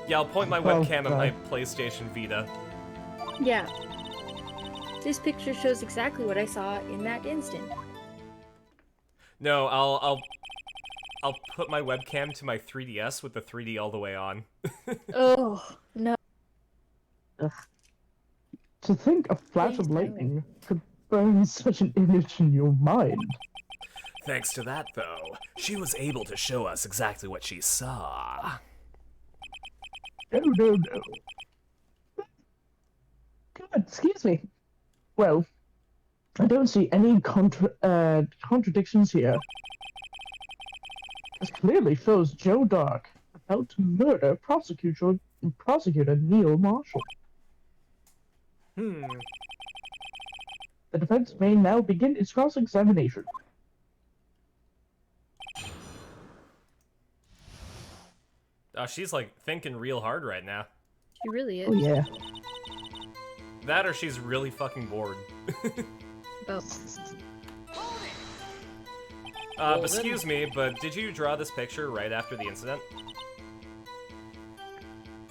Yeah, I'll point my Oh, webcam at my God. PlayStation Vita. Yeah. This picture shows exactly what I saw in that instant. No, I'll put my webcam to my 3DS with the 3D all the way on. Oh, no. To think a flash Please of no. lightning could burn such an image in your mind. Thanks to that, though, she was able to show us exactly what she saw. No. God, excuse me. Well, I don't see any contradictions here. This clearly shows Joe Dark about to murder prosecutor Neil Marshall. The defense may now begin its cross-examination. She's like thinking real hard right now. She really is. Oh yeah. That or she's really fucking bored. Both. Well, Excuse me, but did you draw this picture right after the incident?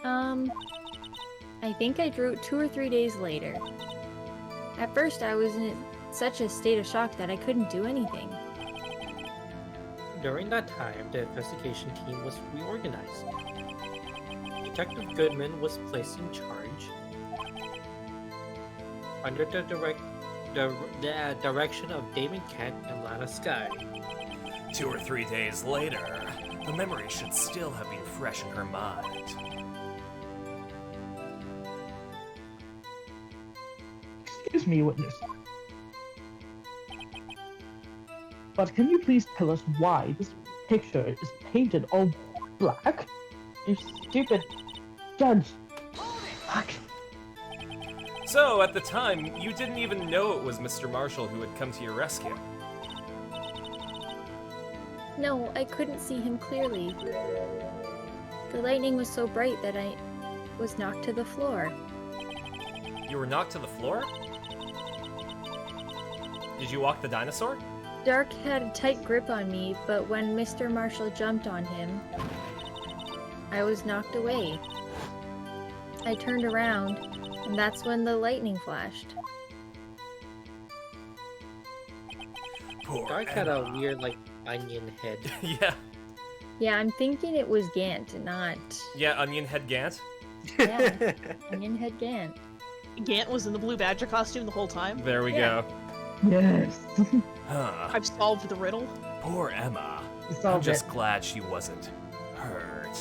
I think I drew it 2 or 3 days later. At first, I was in such a state of shock that I couldn't do anything. During that time, the investigation team was reorganized. Detective Goodman was placed in charge under the direction of Damon Kent and Lana Sky. 2 or 3 days later, the memory should still have been fresh in her mind. Excuse me, witness. but can you please tell us why this picture is painted all black? You stupid judge. Fuck. So, at the time, you didn't even know it was Mr. Marshall who had come to your rescue. No, I couldn't see him clearly. The lightning was so bright that I was knocked to the floor. You were knocked to the floor? Did you walk the dinosaur? Dark had a tight grip on me, but when Mr. Marshall jumped on him, I was knocked away. I turned around, and that's when the lightning flashed. Poor Dark had a weird, like, onion head. Yeah. Yeah, I'm thinking it was Gant, not... Yeah, Onion Head Gant. Yeah, Onion Head Gant. Gant was in the Blue Badger costume the whole time. There we Yeah. go. Yes. Huh. I've solved the riddle. Poor Emma. I'm Solved just it. glad she wasn't hurt.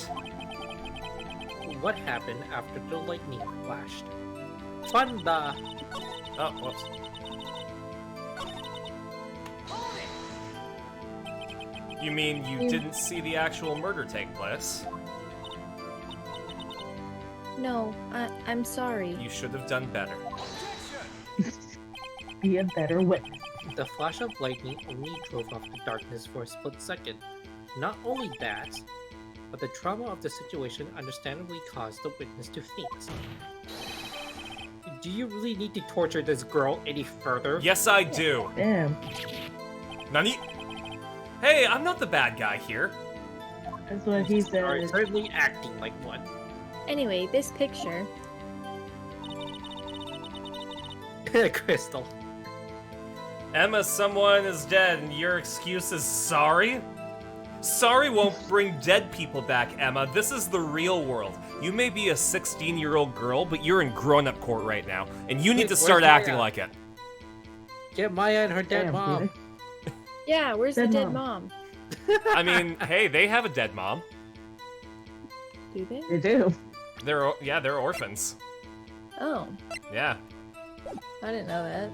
What happened after the lightning flashed? Thunder! Oh, whoops. You mean you didn't see the actual murder take place? No, I'm sorry. You should have done better. Be a better witness. The flash of lightning only drove off the darkness for a split second. Not only that, but the trauma of the situation understandably caused the witness to faint. Do you really need to torture this girl any further? Yes, I do. Damn. Nani? Hey, I'm not the bad guy here. That's what he You are said. certainly acting like one. Anyway, this picture... Crystal. Emma, someone is dead, and your excuse is sorry? Sorry won't bring dead people back, Emma. This is the real world. You may be a 16-year-old girl, but you're in grown-up court right now, and you need Wait, to start where's acting Maya? like it. Get Maya and her dead Damn, mom. Phoenix. Yeah, where's Dead the dead mom. mom? I mean, hey, they have a dead mom. Do they? They do. They're orphans. Oh, Yeah. I didn't know that.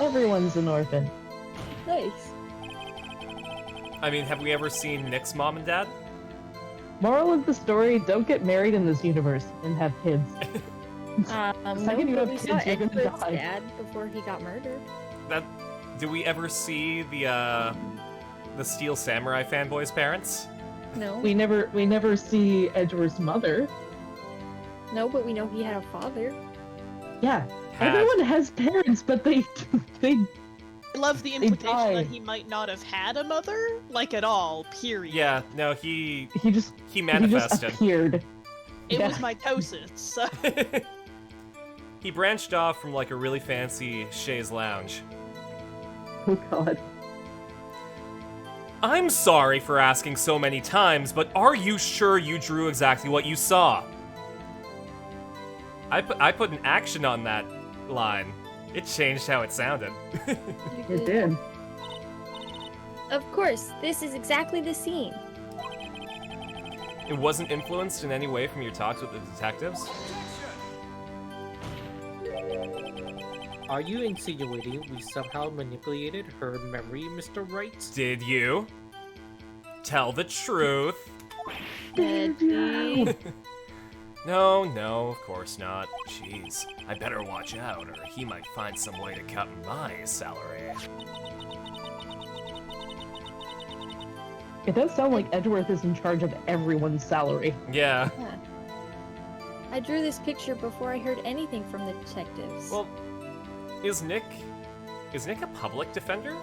Everyone's an orphan. Nice. I mean, have we ever seen Nick's mom and dad? Moral of the story, don't get married in this universe and have kids. Second you but have we kids, saw you're gonna Edward's die. dad before he got murdered. Do we ever see the Steel Samurai fanboy's parents? No. We never see Edward's mother. No, but we know he had a father. Yeah. Had. Everyone has parents, but they I love the implication died. that he might not have had a mother, like at all, period. Yeah, no, he he just manifested. appeared. It Yeah. was mitosis, so He branched off from like a really fancy chaise lounge. Oh god. I'm sorry for asking so many times, but are you sure you drew exactly what you saw? I put an action on that line. It changed how it sounded. It did. Of course, this is exactly the scene. It wasn't influenced in any way from your talks with the detectives? Are you insinuating we somehow manipulated her memory, Mr. Wright? Did you? Tell the truth. Eddie. No, of course not. Jeez, I better watch out, or he might find some way to cut my salary. It does sound like Edgeworth is in charge of everyone's salary. Yeah. Yeah. I drew this picture before I heard anything from the detectives. Well, is Nick a public defender?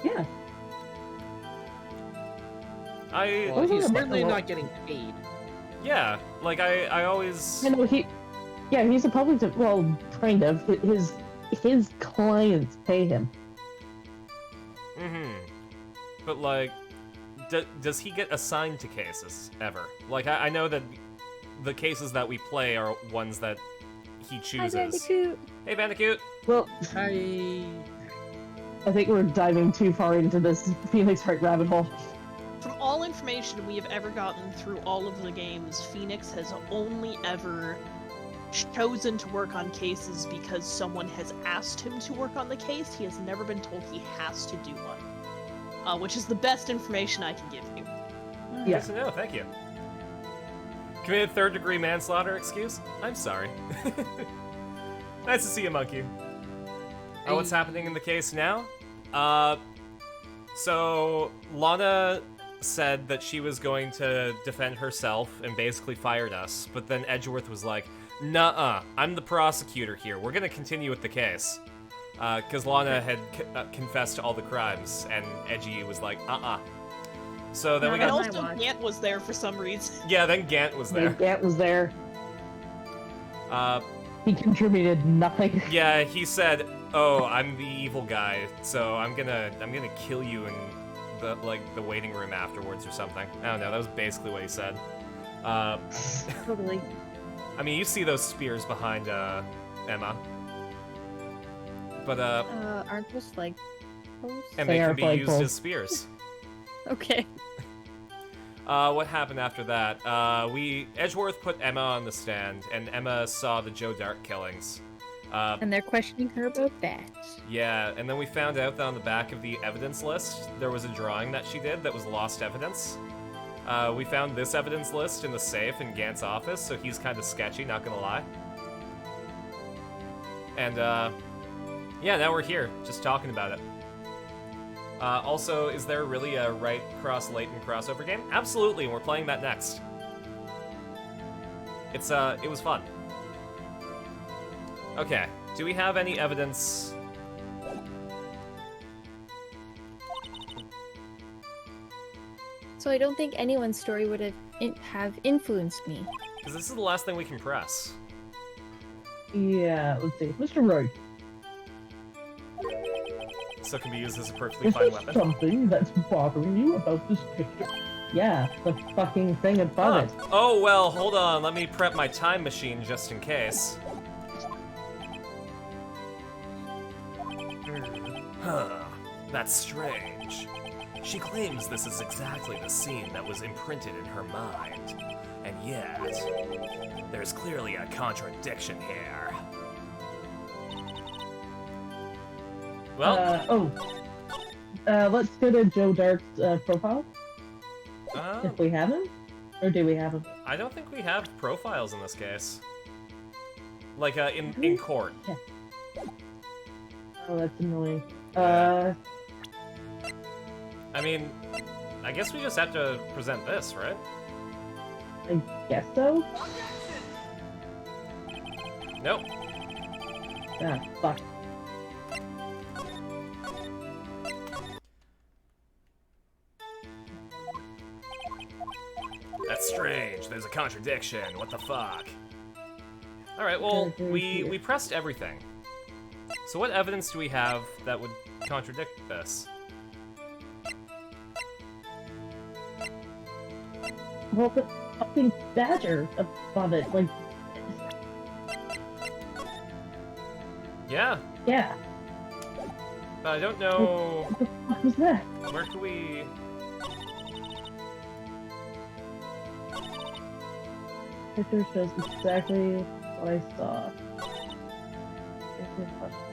Yeah. Well, he's certainly not getting paid. Yeah, like I always. I know he's a public well, kind of. His clients pay him. Mm-hmm. But like, does he get assigned to cases ever? Like I know that the cases that we play are ones that he Hi, chooses. Bandicoot. Hey, Bandicoot. Well, I think we're diving too far into this Phoenix Heart rabbit hole. from all information we have ever gotten through all of the games, Phoenix has only ever chosen to work on cases because someone has asked him to work on the case. He has never been told he has to do one, which is the best information I can give you. Yeah. Good to know, thank you. Committed third-degree manslaughter excuse? I'm sorry. Nice to see you, Monkey. What's happening in the case now? So Lana said that she was going to defend herself and basically fired us, but then Edgeworth was like, nuh-uh, I'm the prosecutor here. We're gonna continue with the case. Because Lana had confessed to all the crimes, and Edgy was like, So then we And got... also, Gant was there for some reason. Yeah, then Gant was there. Gant was there. Uh, He contributed nothing. yeah, he said, "Oh, I'm the evil guy, so I'm gonna kill you in the waiting room afterwards or something." I don't know. That was basically what he said. Totally. I mean, you see those spears behind Emma, but Aren't those like posts? and They they are can be used flagpoles. as spears. Okay. What happened after that? Edgeworth put Emma on the stand, and Emma saw the Joe Dark killings. And they're questioning her about that. Yeah, and then we found out that on the back of the evidence list, there was a drawing that she did that was lost evidence. We found this evidence list in the safe in Gant's office, so he's kind of sketchy, not gonna lie. And, yeah, now we're here, just talking about it. Also, is there really a right cross Layton crossover game? Absolutely, and we're playing that next. It was fun. Okay, do we have any evidence? So I don't think anyone's story would have influenced me. Because this is the last thing we can press. Yeah, let's see. Mr. Roy, So it can be used as a perfectly is fine there weapon. something that's bothering you about this picture? Yeah, the fucking thing above it. Oh, well, hold on. Let me prep my time machine just in case. Huh. That's strange. She claims this is exactly the scene that was imprinted in her mind. And yet, there's clearly a contradiction here. Well, Let's go to Joe Dark's profile, uh, if we have him. Or do we have him? I don't think we have profiles in this case. Like, in court. Oh, that's annoying. I mean, I guess we just have to present this, right? I guess so? Nope. Ah, fuck. That's strange. There's a contradiction. What the fuck? Alright, well, we pressed everything. So what evidence do we have that would contradict this? Well, the fucking badger above it, like, Yeah, yeah. but I don't know... What the fuck was that? Where can we... Picture shows exactly what I saw.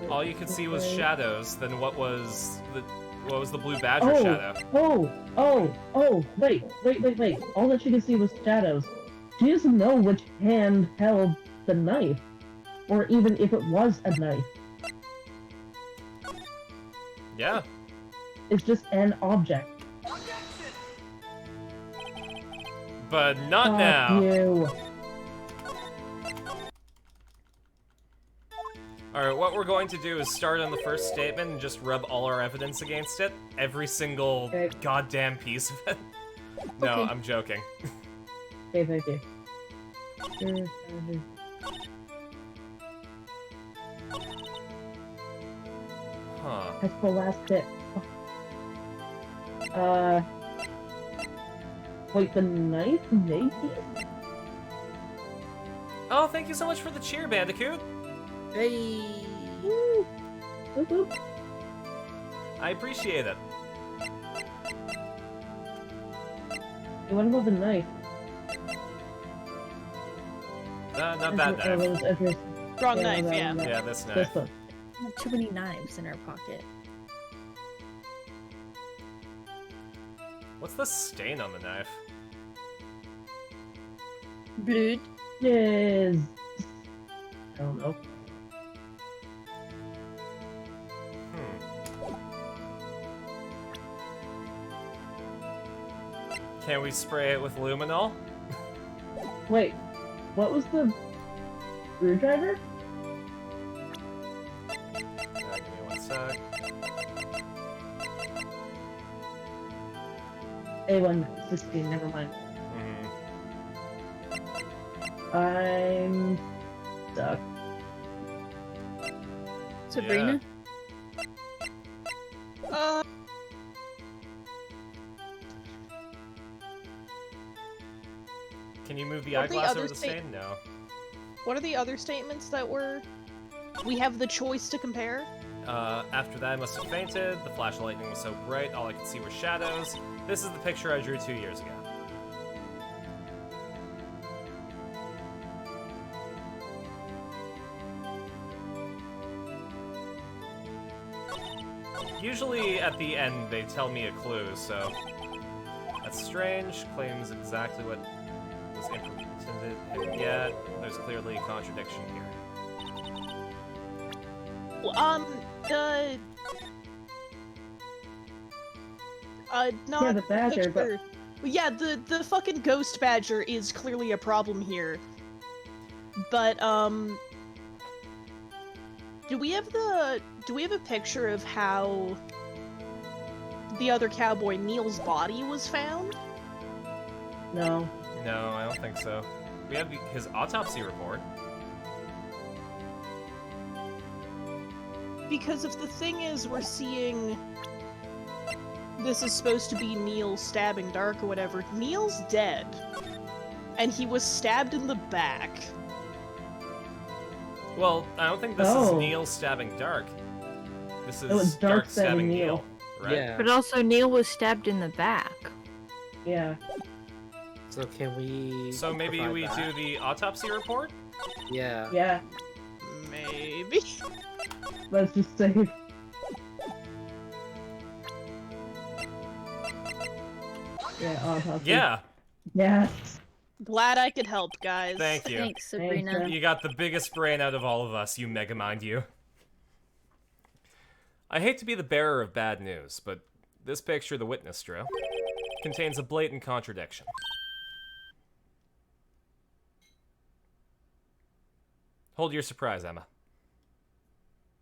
All you could see was shadows, then what was the blue badger shadow? Wait. All that she could see was shadows. She doesn't know which hand held the knife, or even if it was a knife. Yeah. It's just an object. But not Fuck now. you. Alright, what we're going to do is start on the first statement and just rub all our evidence against it. Every single Okay. goddamn piece of it. No, Okay. I'm joking. Okay, thank you. Huh. That's the last bit. Wait, the knife, maybe? Oh, thank you so much for the cheer, Bandicoot. Hey. Woo. Whoop, whoop. I appreciate it. What about the knife? Not that knife. Wrong knife, yeah. Yeah, this knife. This one. We have too many knives in our pocket. What's the stain on the knife? Blood. Yes. I don't know. Can we spray it with luminol? Wait, what was the screwdriver? Give me 1 sec. A116, never mind. Mhm. I'm stuck. Sabrina? Can you move the What are the eyeglass other over the stain? No. What are the other statements that were? We have the choice to compare? After that, I must have fainted. The flash of lightning was so bright, all I could see were shadows. This is the picture I drew 2 years ago. Usually at the end they tell me a clue, so that's strange. Claims exactly what was intended, and yet there's clearly a contradiction here. Not Yeah, the badger, but- picture. Yeah, the fucking ghost badger is clearly a problem here. But, do we have a picture of how the other cowboy Neil's body was found? No. No, I don't think so. We have his autopsy report. Because if the thing is we're seeing this is supposed to be Neil stabbing Dark or whatever, Neil's dead. And he was stabbed in the back. Well, I don't think this is Oh. Neil stabbing Dark. This is It was Dark stabbing Neil, Neil. right? Yeah. But also, Neil was stabbed in the back. Yeah. So can we? So maybe provide we that? do the autopsy report? Yeah. Yeah. Maybe. Let's just save. Yeah, autopsy. Yeah, Yes. Glad I could help, guys. thank you. Thanks, Sabrina. Thanks, You got the biggest brain out of all of us, you Megamind, you. I hate to be the bearer of bad news, but this picture the witness drew contains a blatant contradiction. Hold your surprise, Emma.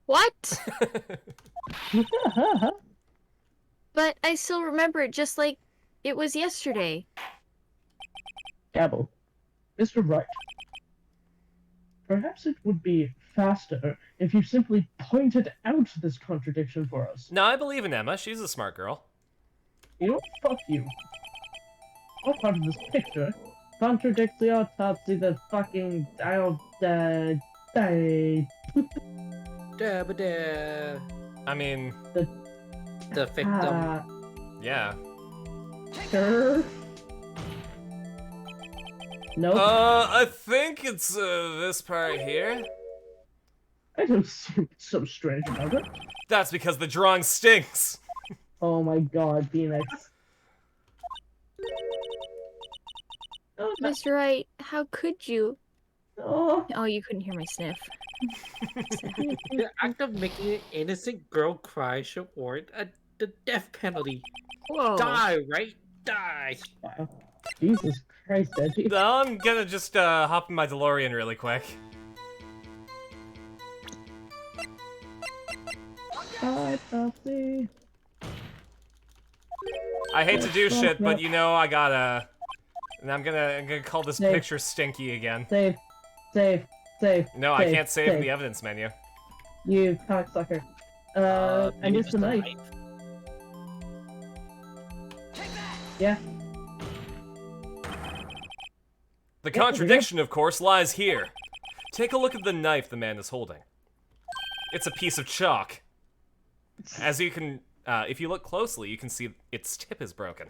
What? But I still remember it just like it was yesterday. Gabble. Mr. Wright. Perhaps it would be faster if you simply pointed out this contradiction for us. No, I believe in Emma. She's a smart girl. You know, fuck you. What part of this picture contradicts the autopsy that fucking I'll die. Da-ba-da. I mean, The victim. yeah. Sure. Nope. I think it's this part here. I don't see what's so strange about it. That's because the drawing stinks. Oh my god, Phoenix. Oh, no. Mr. Wright, how could you? Oh, Oh, you couldn't hear my sniff. The act of making an innocent girl cry should warrant the death penalty. Whoa. Die, right? Die. wow. Jesus Christ, Edgy. I'm gonna just hop in my DeLorean really quick. Autopsy. I hate to do shit, but you know I gotta. And I'm gonna call this Save. picture stinky again. Save. Save. Save. No, I can't save in the evidence menu. You cocksucker. I maybe missed just the a knife. Yeah. The Yeah, contradiction, of course, lies here. Take a look at the knife the man is holding. It's a piece of chalk. As you can, if you look closely, you can see its tip is broken.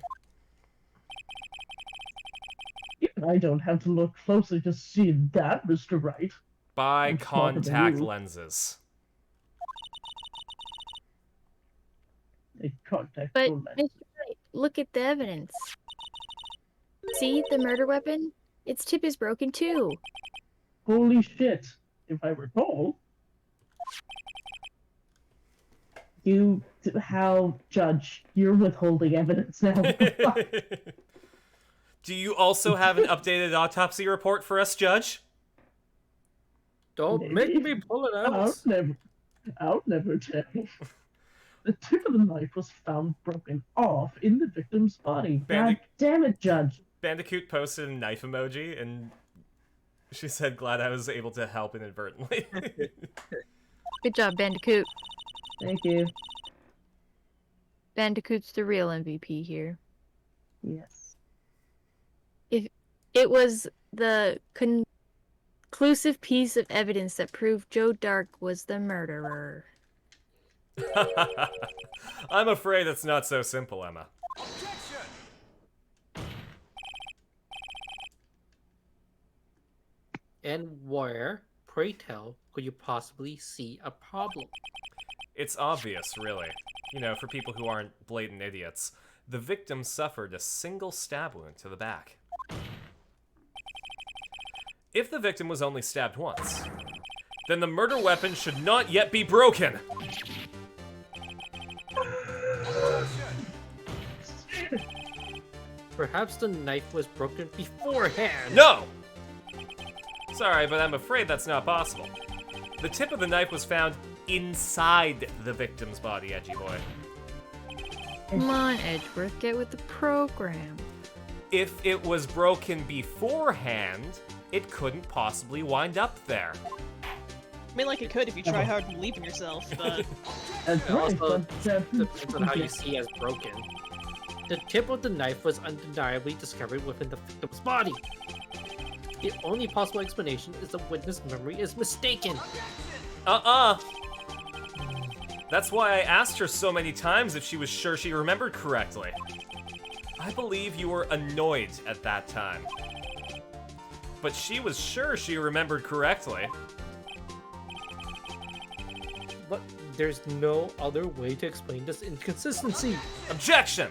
I don't have to look closely to see that, Mr. Wright. By I'm smarter than contact you. lenses. A contact But, lens. Mr. Wright, look at the evidence. See the murder weapon? Its tip is broken too. Holy shit. If I recall. Judge, you're withholding evidence now. Do you also have an updated autopsy report for us, Judge? Don't make me pull it out. I'll never tell. The tip of the knife was found broken off in the victim's body. God damn it, Judge. Bandicoot posted a knife emoji, and she said, glad I was able to help inadvertently. Good job, Bandicoot. Thank you. Bandicoot's the real MVP here. Yes. It was the conclusive piece of evidence that proved Joe Dark was the murderer. I'm afraid it's not so simple, Emma. And where, pray tell, could you possibly see a problem? It's obvious, really. You know, for people who aren't blatant idiots. The victim suffered a single stab wound to the back. If the victim was only stabbed once, then the murder weapon should not yet be broken. Perhaps the knife was broken beforehand. No! Sorry, but I'm afraid that's not possible. The tip of the knife was found inside the victim's body, Edgy Boy. Come on, Edgeworth, get with the program. If it was broken beforehand, it couldn't possibly wind up there. I mean, like it could if you try hard and believe in yourself, but That's It right, also but, depends on how you see as broken. The tip of the knife was undeniably discovered within the victim's body. The only possible explanation is the witness' memory is mistaken. That's why I asked her so many times if she was sure she remembered correctly. I believe you were annoyed at that time. But she was sure she remembered correctly. But there's no other way to explain this inconsistency. Objection!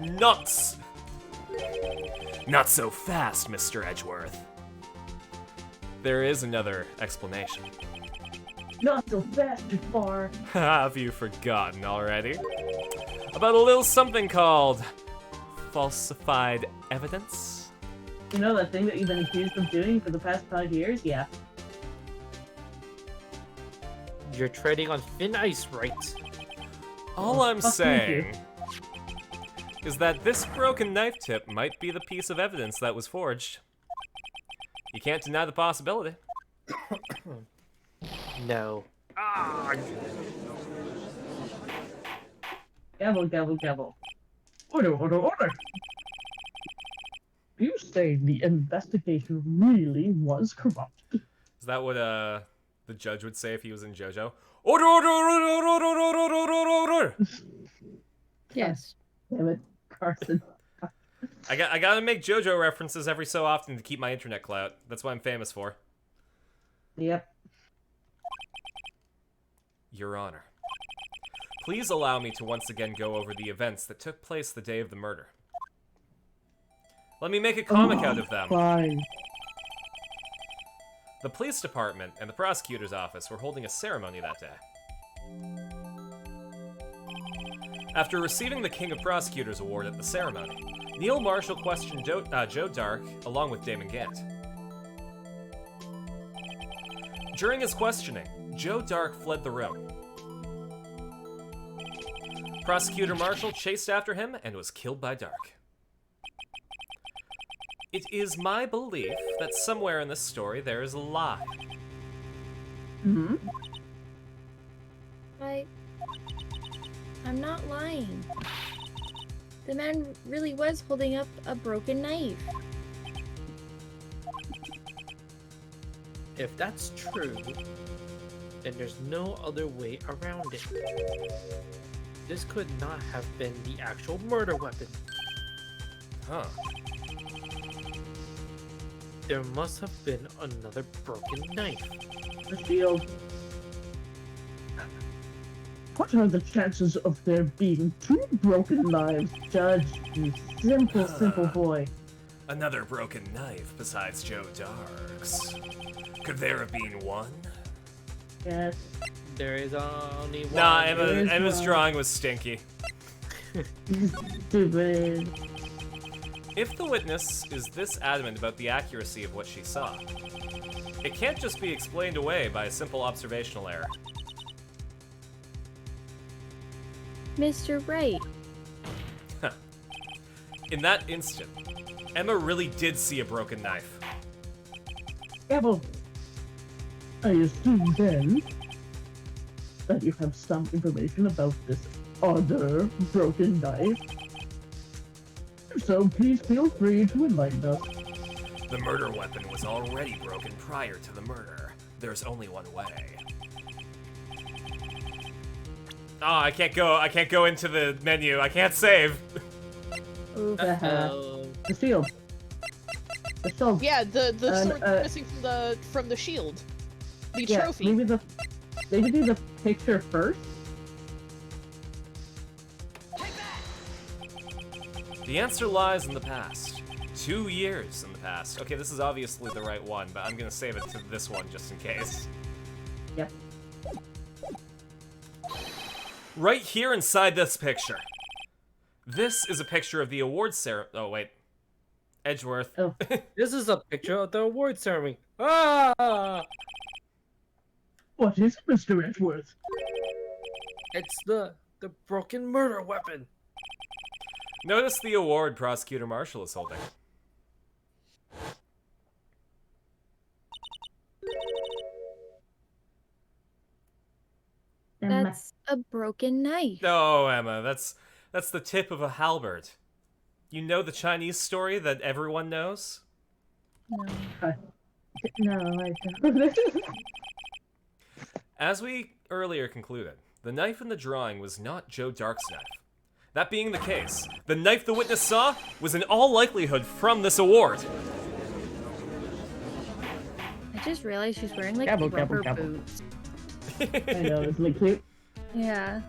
Not so fast, Mr. Edgeworth. There is another explanation. not so fast, Jafar. Have you forgotten already? About a little something called falsified evidence? You know that thing that you've been accused of doing for the past 5 years? Yeah. You're treading on thin ice, right? All I'm Fuck you. saying is that this broken knife tip might be the piece of evidence that was forged. You can't deny the possibility. No. Gavel, gavel, gavel. Order, order, order! You say the investigation really was corrupt? Is that what the judge would say if he was in JoJo? Order, order, order, order, order, order, order, order, order. Yes. Damn it, Carson. I gotta make JoJo references every so often to keep my internet clout. That's what I'm famous for. Yep. Your Honor, please allow me to once again go over the events that took place the day of the murder. Let me make a comic out of them. Fine. The police department and the prosecutor's office were holding a ceremony that day. After receiving the King of Prosecutors Award at the ceremony, Neil Marshall questioned Joe Dark along with Damon Gant. During his questioning, Joe Dark fled the room. Prosecutor Marshall chased after him and was killed by Dark. It is my belief that somewhere in this story there is a lie. Hmm? I'm not lying. The man really was holding up a broken knife. If that's true, then there's no other way around it. This could not have been the actual murder weapon. Huh. There must have been another broken knife. The shield. What are the chances of there being 2 broken knives, Judge? You simple boy. Another broken knife besides Joe Dark's. Could there have been one? Yes. There is only one. Nah, there is Emma's one. drawing was stinky. Stupid. If the witness is this adamant about the accuracy of what she saw, it can't just be explained away by a simple observational error. Mr. Wright, In that instant, Emma really did see a broken knife. Yeah, well, I assume then that you have some information about this other broken knife. If so, please feel free to enlighten us. The murder weapon was already broken prior to the murder. There's only one way. Oh, I can't go into the menu. I can't save. oof. The shield. The shield. Yeah, the And, sword missing from the shield. The Yeah, trophy. maybe do the picture first. The answer lies in the past. 2 years in the past. Okay, this is obviously the right one, but I'm gonna save it to this one just in case. Yep. Right here inside this picture. This is a picture of the awards ceremony. Oh, wait. Edgeworth. Oh. This is a picture of the award ceremony. Ah! What is it, Mr. Edgeworth? It's the broken murder weapon. Notice the award Prosecutor Marshall is holding. That's a broken knife. No, Emma, that's the tip of a halberd. You know the Chinese story that everyone knows? No. No, I don't. As we earlier concluded, the knife in the drawing was not Joe Dark's knife. That being the case, the knife the witness saw was in all likelihood from this award. I just realized she's wearing like Gabble, rubber gabble, gabble. boots. I know, it's like cute. Yeah.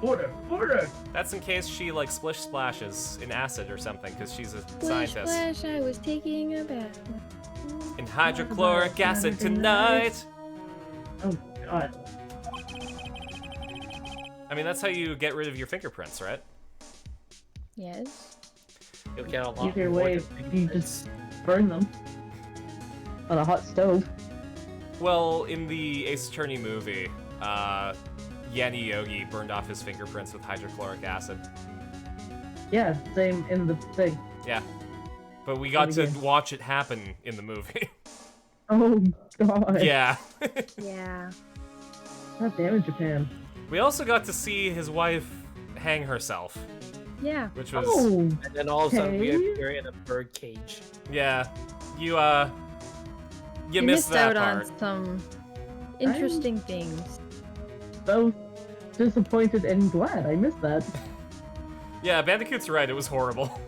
Order! That's in case she like splish splashes in acid or something, because she's a Splish, scientist. splash, I was taking a bath. In hydrochloric acid tonight. Oh, God. I mean, that's how you get rid of your fingerprints, right? Yes. You'll get a lot Either more way, than you just burn them on a hot stove. Well, in the Ace Attorney movie, Yanni Yogi burned off his fingerprints with hydrochloric acid. Yeah, same in the thing. Yeah. But we got to again. watch it happen in the movie. Oh, God. Yeah. Yeah. God damn it, Japan. We also got to see his wife hang herself, Yeah. which was... Oh, And then all of a sudden we Okay. appear in a bird cage. Yeah. You You missed that out part. on some interesting things. so disappointed and glad I missed that. Yeah, Bandicoot's right, it was horrible.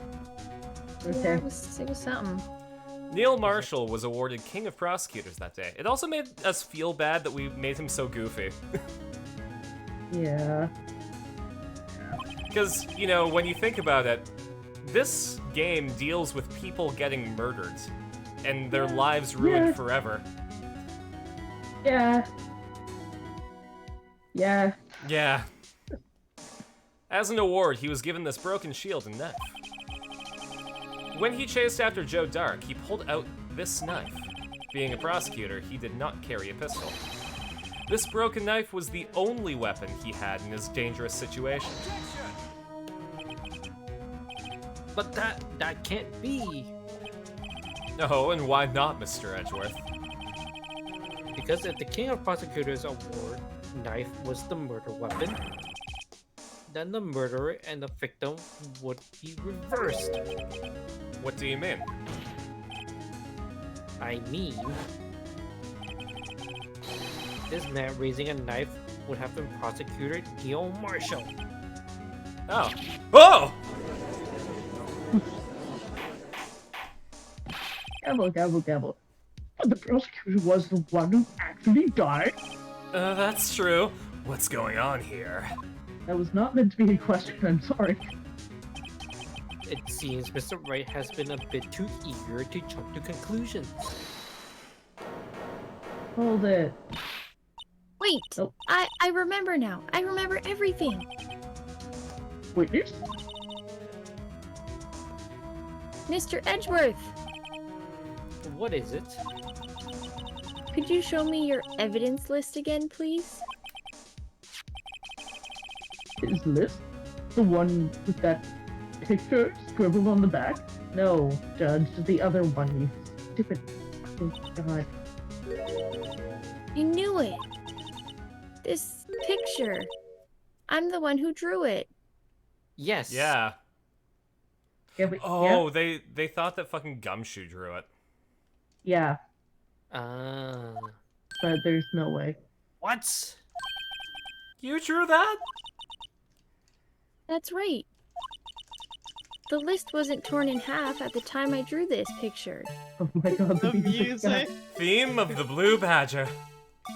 Yeah, Okay. it was something. Neil Marshall was awarded King of Prosecutors that day. It also made us feel bad that we made him so goofy. Yeah. Because, you know, when you think about it, this game deals with people getting murdered and their lives ruined Yeah. forever. Yeah. Yeah. Yeah. As an award, he was given this broken shield and knife. When he chased after Joe Dark, he pulled out this knife. Being a prosecutor, he did not carry a pistol. This broken knife was the only weapon he had in his dangerous situation. But that can't be. Oh, and why not, Mr. Edgeworth? Because if the King of Prosecutors award knife was the murder weapon, then the murderer and the victim would be reversed. What do you mean? I mean, this man raising a knife would have been Prosecutor Neil Marshall. Gavel, gavel, gavel. But the prosecutor was the one who actually died? That's true. What's going on here? That was not meant to be a question, I'm sorry. It seems Mr. Wright has been a bit too eager to jump to conclusions. Hold it. Wait! Oh. I remember now. I remember everything. Witness? Mr. Edgeworth, What is it? could you show me your evidence list again, please? His list? The one with that picture scribbled on the back? No, Judge, the other one, you stupid fucking god. I knew it. This picture. I'm the one who drew it. Yes. Yeah. Yeah, but, Oh, they thought that fucking Gumshoe drew it. yeah, Ah. but there's no way. What? You drew that? That's right. The list wasn't torn in half at the time I drew this picture. Oh my god, The music. music. Theme of the Blue Badger.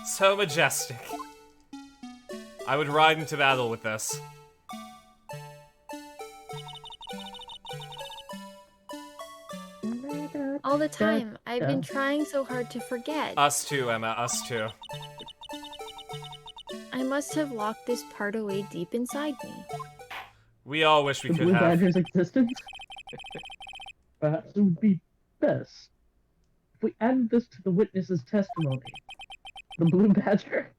So majestic. I would ride into battle with this. All the time, I've been trying so hard to forget. Us too, Emma, us too. I must have locked this part away deep inside me. We all wish we The could Blue have. Badger's existence? Perhaps it would be best if we add this to the witness's testimony. The Blue Badger,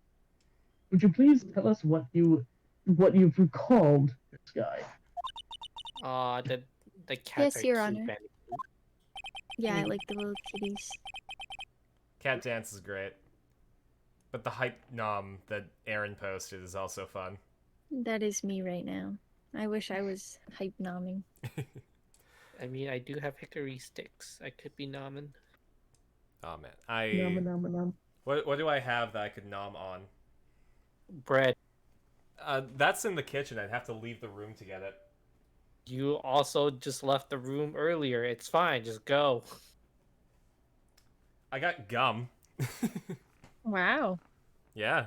would you please tell us what you've recalled this guy? The cats Yes, are Your cute, Honor. man. Yeah, I like the little kitties. Cat Dance is great. But the hype nom that Aaron posted is also fun. That is me right now. I wish I was hype nomming. I mean, I do have hickory sticks. I could be nomming. Oh man, Nom, nom, nom. What do I have that I could nom on? Bread. That's in the kitchen. I'd have to leave the room to get it. You also just left the room earlier. It's fine. Just go. I got gum. Wow. Yeah.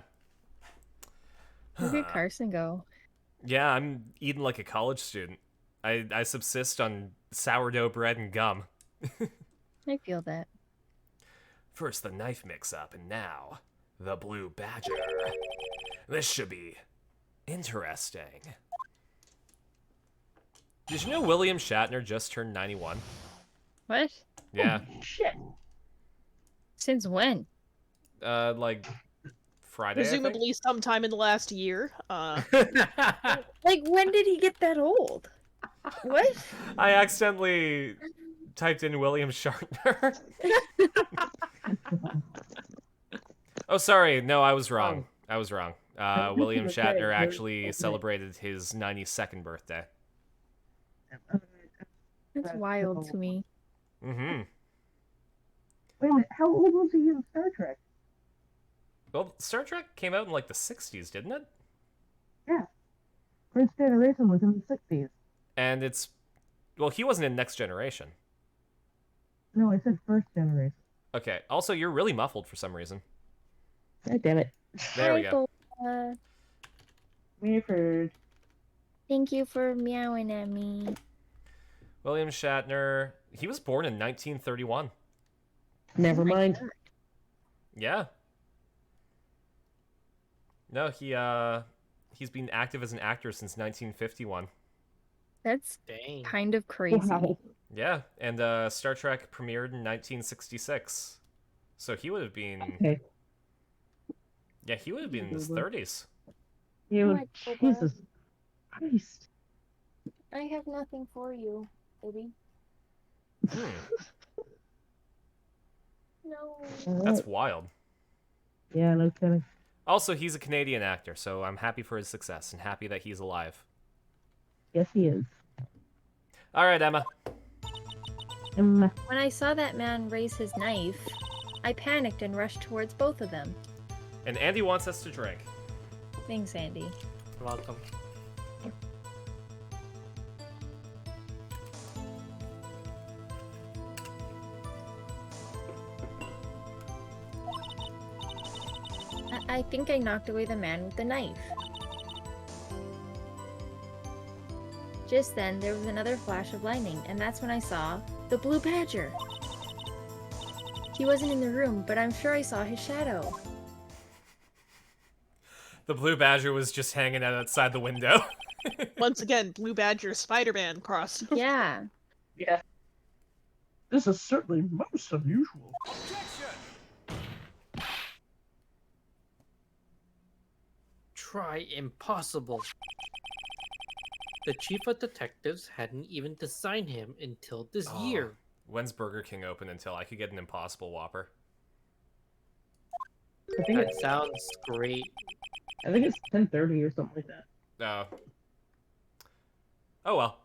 Where did Carson go? Yeah, I'm eating like a college student. I subsist on sourdough bread and gum. I feel that. First the knife mix-up, and now the Blue Badger. This should be interesting. Did you know William Shatner just turned 91? What? Yeah, Shit. Since when? like Friday, I think? Presumably sometime in the last year. Like, when did he get that old? What? I accidentally typed in William Shatner. Oh, sorry. No, I was wrong. I was wrong. William Shatner actually celebrated his 92nd birthday. That's wild to me. Mm-hmm. Wait a minute, how old was he in Star Trek? Well, Star Trek came out in like the 60s, didn't it? First Generation was in the 60s. And it's... Well, he wasn't in Next Generation. No, I said First Generation. Okay. Also, you're really muffled for some reason. God damn it. There we Hi, go. Boba. Weird. Thank you for meowing at me. William Shatner. He was born in 1931. Never mind. Yeah. No, he's been active as an actor since 1951. That's Dang. kind of crazy. Wow. Yeah, and Star Trek premiered in 1966. So he would have been... Okay. Yeah, he would have been in his 30s. You, What, Boba? Jesus Christ. I have nothing for you, baby. Hmm, No. that's wild. Yeah, no kidding. Also, he's a Canadian actor, so I'm happy for his success and happy that he's alive. Yes, he is. All right, Emma. When I saw that man raise his knife, I panicked and rushed towards both of them. And Andy wants us to drink. Thanks, Andy. Welcome. I think I knocked away the man with the knife. Just then, there was another flash of lightning, and that's when I saw the blue badger. He wasn't in the room, but I'm sure I saw his shadow. The blue badger was just hanging out outside the window. Once again, Blue Badger Spider-Man crossed. Yeah. Yeah. This is certainly most unusual. Try impossible. The chief of detectives hadn't even designed him until this Oh, year. When's Burger King open until I could get an Impossible Whopper? I think That it's, sounds great. I think it's 10:30 or something like that. Oh well.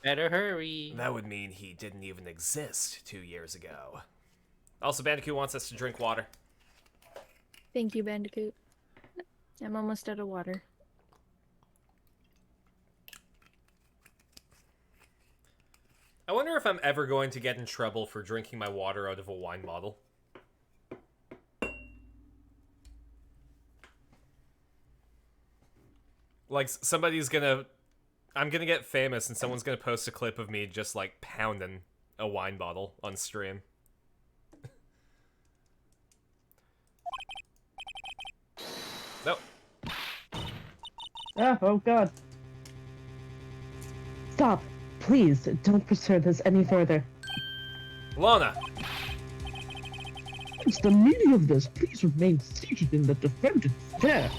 Better hurry. That would mean he didn't even exist 2 years ago. Also, Bandicoot wants us to drink water. Thank you, Bandicoot. I'm almost out of water. I wonder if I'm ever going to get in trouble for drinking my water out of a wine bottle. Like, I'm gonna get famous and someone's gonna post a clip of me just, like, pounding a wine bottle on stream. Nope. Ah, oh god. Stop. Please, don't pursue this any further. Lana! What's the meaning of this? Please remain seated in the defendant's chair.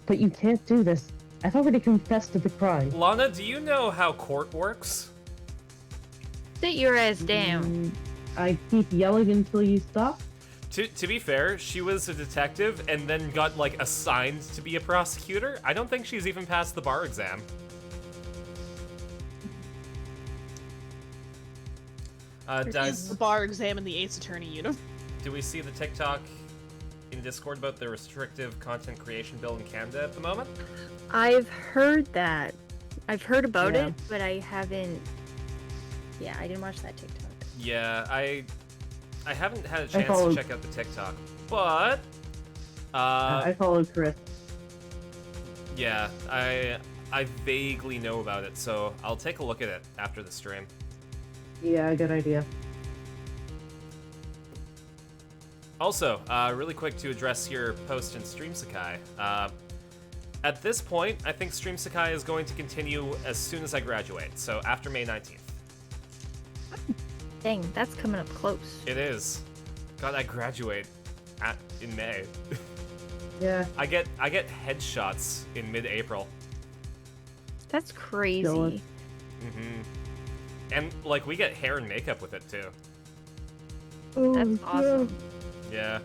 But you can't do this. I've already confessed to the crime. Lana, do you know how court works? Sit your ass down. I keep yelling until you stop. To be fair, she was a detective and then got, like, assigned to be a prosecutor. I don't think she's even passed the bar exam. Is the bar exam in the Ace Attorney unit? Do we see the TikTok in Discord about the restrictive content creation bill in Canada at the moment? I've heard that. I've heard about Yeah. it, but I haven't. Yeah, I didn't watch that TikTok. Yeah, I haven't had a I chance to followed- check out the TikTok, but I followed Chris. yeah, I vaguely know about it, so I'll take a look at it after the stream. Yeah, good idea. Also, really quick to address your post in Stream Sakai. At this point, I think Stream Sakai is going to continue as soon as I graduate, so after May 19th. Dang, that's coming up close. It is. God, I graduate in May. Yeah. I get headshots in mid-April. That's crazy. Jealous. Mm-hmm. And, like, we get hair and makeup with it, too. That's awesome. Yeah.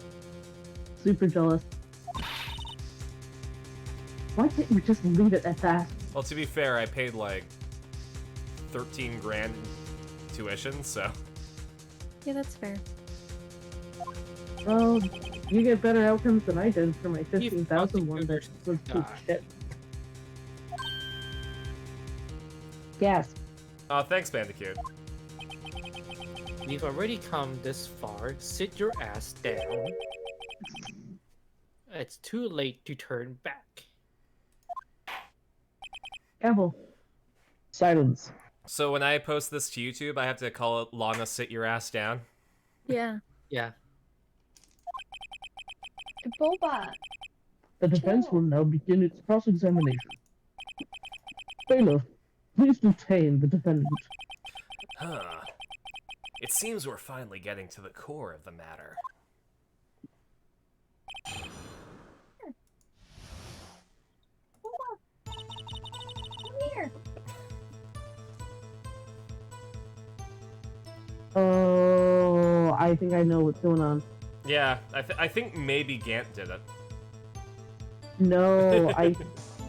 Super jealous. Why can't we just leave it at that? Well, to be fair, I paid, like, 13 grand in tuition, so... Yeah, that's fair. Well, you get better outcomes than I did for my 15,000 one that was God. shit. Yes. Oh, thanks, Bandicoot. We've already come this far. Sit your ass down. It's too late to turn back. Gavel. Silence. So when I post this to YouTube, I have to call it Lana Sit Your Ass Down? Yeah. Yeah. Boba. The defense will now begin its cross-examination. Bailiff, please detain the defendant. Huh. It seems we're finally getting to the core of the matter. Come here. Oh, I think I know what's going on. Yeah, I think maybe Gant did it. No, I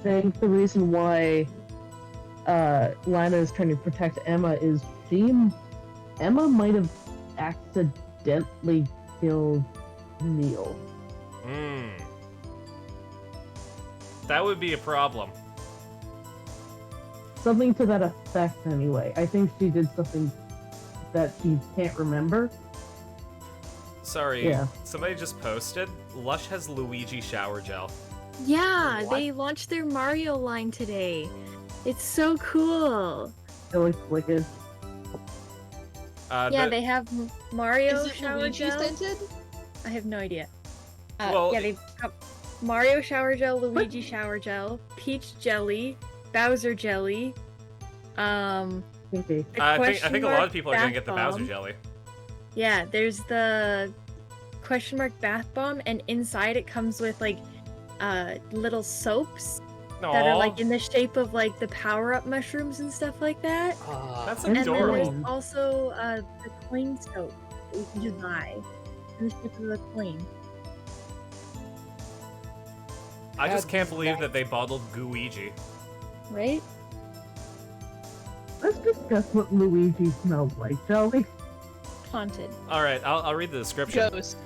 think the reason why Lana is trying to protect Emma is Emma might have accidentally killed Neil. Hmm. That would be a problem. Something to that effect, anyway. I think she did something that she can't remember. Sorry, Yeah. somebody just posted. Lush has Luigi shower gel. Yeah, What? they launched their Mario line today. It's so cool. It looks wicked. Yeah, but- they have Mario Is it shower Luigi gel. scented? I have no idea. Well, yeah, they've got Mario shower gel, Luigi shower gel, Peach jelly, Bowser jelly. Okay. The I think question a lot of mark people are gonna bath get the Bowser bomb. jelly. Yeah, there's the question mark bath bomb, and inside it comes with like little soaps that are like Aw, in the shape of like the power-up mushrooms and stuff like that. that's And And then adorable. there's also the coin soap that you can just buy in the shape of the coin. I just can't believe that they bottled Gooigi. Right? Let's discuss what Luigi smells like, shall we? Haunted. All right, I'll read the description. Ghost.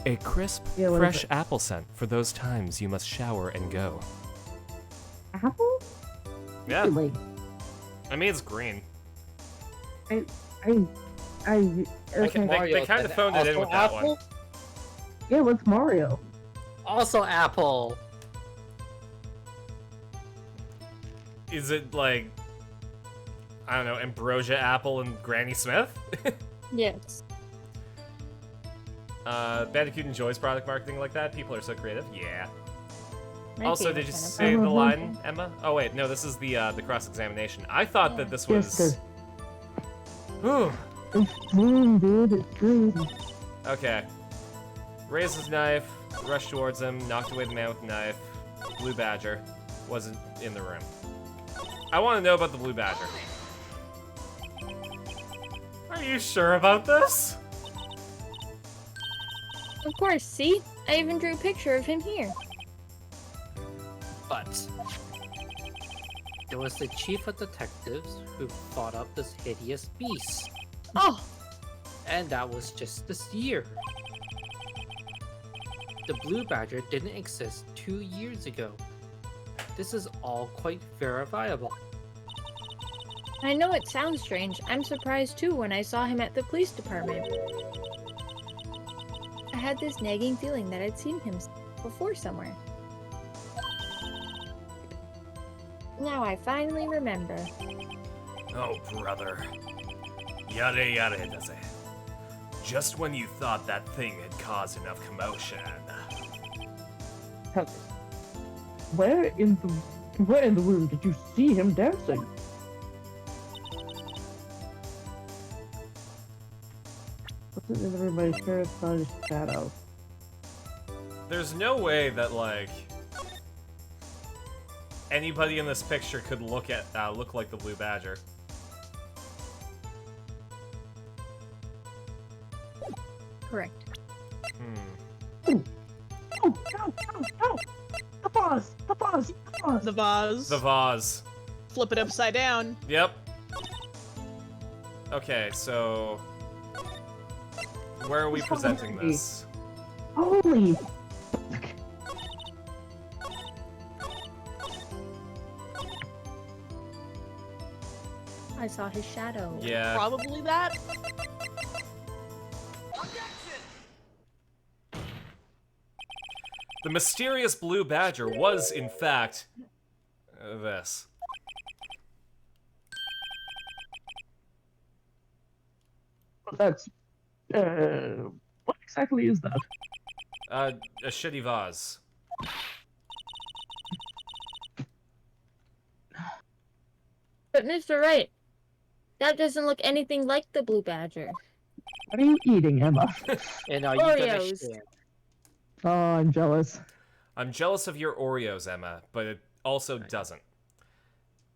A crisp, Yeah, what is fresh it? apple scent for those times you must shower and go. Apple? Yeah, Like, I mean it's green. okay. They kind of phoned it in with that one. Yeah, what's Mario? Also apple. Is it like, I don't know, Ambrosia Apple and Granny Smith? Yes. Bandicoot enjoys product marketing like that. People are so creative. Yeah. My Also, favorite did you kind of say the Mhm. line, Emma? Oh wait, no, this is the cross-examination. I thought that this Yes, was. Whew. It's green, dude. It's green. Okay. Raised his knife, rushed towards him, knocked away the man with the knife. Blue Badger wasn't in the room. I want to know about the Blue Badger. Are you sure about this? Of course, see? I even drew a picture of him here. But there was the chief of detectives who thought up this hideous beast. Oh, And that was just this year. The Blue Badger didn't exist 2 years ago. This is all quite verifiable. I know it sounds strange. I'm surprised too when I saw him at the police department. I had this nagging feeling that I'd seen him before somewhere. Now I finally remember. Oh, brother. Yada yada does it. Just when you thought that thing had caused enough commotion. Where in the room did you see him dancing? What's it in everybody's favorite son shadow? There's no way that, like, anybody in this picture could look like the Blue Badger. Correct. Hmm. Oh, no, no, no! The boss! The boss! The boss! The vase. The vase. Flip it upside down. Yep. Okay, so where are we presenting this? Holy! I saw his shadow. Yeah. Probably that. The mysterious Blue Badger was, in fact, this. That's what exactly is that? A shitty vase. But Mr. Wright, that doesn't look anything like the Blue Badger. What are you eating, Emma? And are you gonna Oreos. share? Oh, I'm jealous. I'm jealous of your Oreos, Emma, but it also doesn't.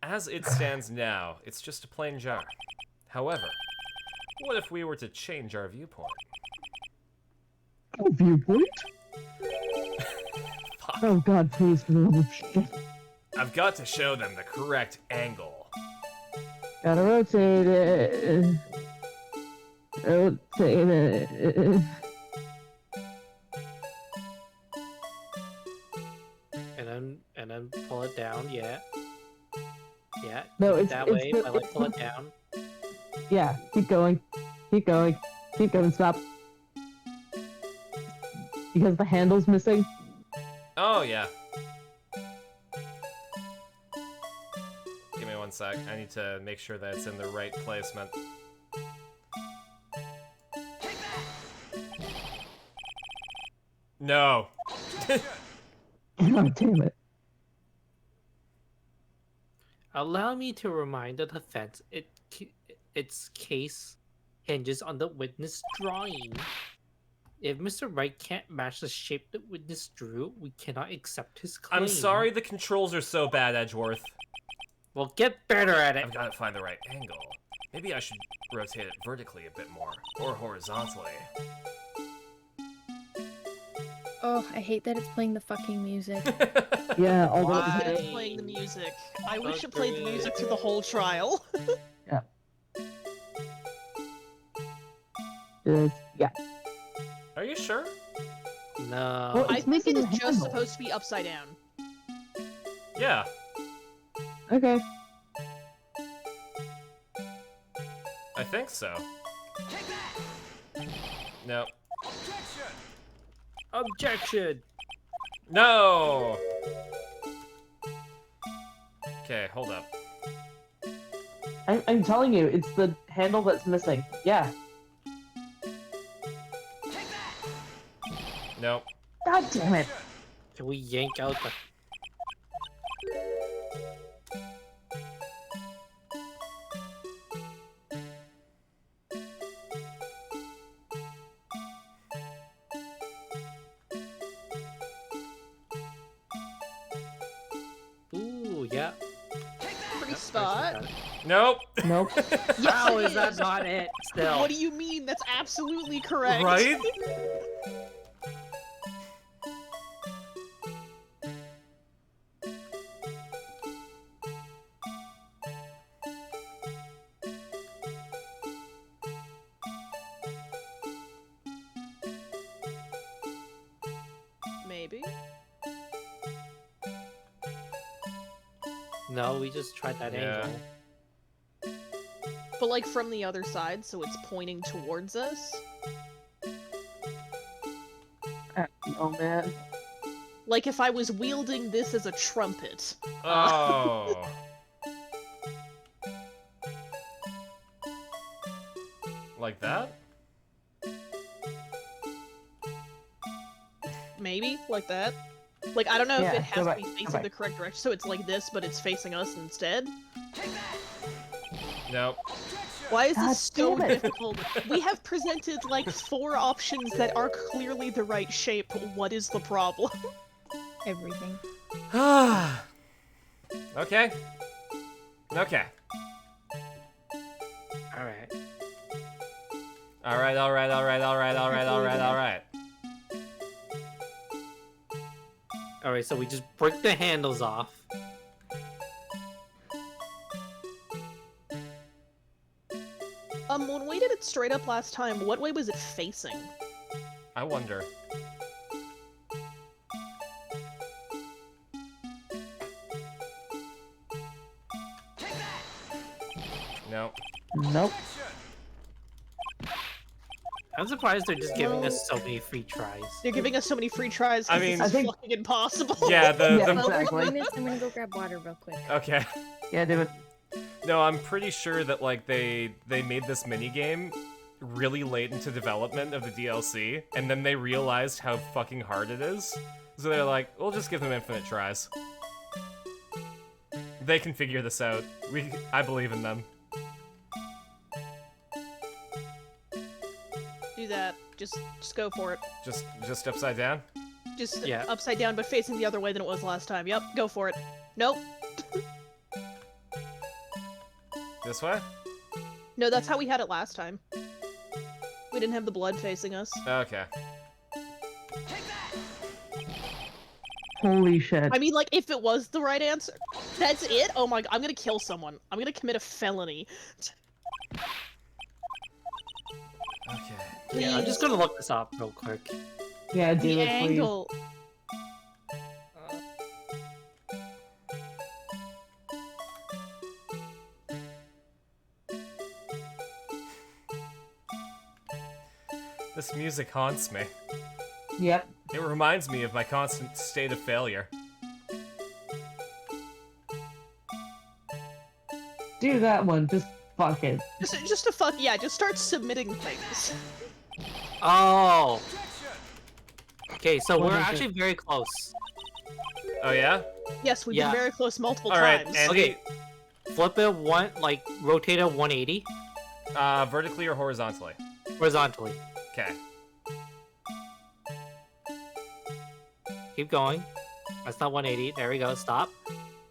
As it stands now, it's just a plain jar. However, what if we were to change our viewpoint? Oh, viewpoint? Oh god, please, no shit. I've got to show them the correct angle. Gotta rotate it. Rotate it. And then pull it down, yeah. Yeah. No, keep it it's- that it's way, the- but like it's pull the- it down. Yeah, keep going. Keep going. Keep going, stop. because the handle's missing. Oh, yeah. Give me one sec. I need to make sure that it's in the right placement. No. God damn it. Allow me to remind the defense its case hinges on the witness drawing. If Mr. Wright can't match the shape the witness drew, we cannot accept his claim. I'm sorry the controls are so bad, Edgeworth. Well, get better at it. I've got to find the right angle. Maybe I should rotate it vertically a bit more, or horizontally. Oh, I hate that it's playing the fucking music. Yeah, although Why it's- it's playing the music. I wish it played the music through the whole trial. yeah. Are you sure? No. Well, I It's think it missing is the just handle. supposed to be upside down. Yeah. Okay. I think so. No. Objection! No! Okay, hold up. I'm telling you, it's the handle that's missing. Yeah. Nope. God damn it. Can we yank out the... Ooh, yeah. Pretty Yep, spot. got it. Nope. Nope. How it is that is. not it? Still. What do you mean? That's absolutely correct. Right? Maybe. No, we just tried that Yeah. angle. But like from the other side, so it's pointing towards us. Oh man. Like if I was wielding this as a trumpet. Oh. Like that? Maybe like that. Like I don't know Yeah, if it has go to back, be go facing back. the correct direction, so it's like this, but it's facing us instead. Nope. Why is God this so damn it. difficult? We have presented like 4 options that are clearly the right shape. What is the problem? Everything. Okay. Okay. Alright. Alright, alright, alright, alright, alright, alright, alright. Alright, so we just break the handles off. When we did it straight up last time, what way was it facing? I wonder. No. Nope. I'm surprised they're just giving us so many free tries. They're giving us so many free tries I because mean- this is I think- fucking impossible. Yeah, the Yeah. the Well, Exactly. we're doing this, I'm gonna go grab water real quick. okay. Yeah, do it. No, I'm pretty sure that like they made this mini game really late into development of the DLC, and then they realized how fucking hard it is. So they're like, we'll just give them infinite tries. They can figure this out. I believe in them. Do that. Just go for it. Just upside down. Just Yeah. upside down, but facing the other way than it was last time. Yep, go for it. Nope. This way? No, that's how we had it last time. We didn't have the blood facing us. Okay. Holy shit. I mean, like, if it was the right answer, that's it? Oh my god, I'm gonna kill someone. I'm gonna commit a felony. Okay. Yeah, I'm just gonna look this up real quick. Yeah, do The it, please. angle. This music haunts me. Yep. It reminds me of my constant state of failure. Do that one. Just fuck it. Just to fuck, yeah, just start submitting things. Oh. Okay, so What we're is it? actually very close. Oh yeah? Yes, we've Yeah. been very close multiple Alright, times. Andy, Okay. Flip it rotate it 180 vertically or horizontally? horizontally. Okay. Keep going. That's not 180. There we go. Stop.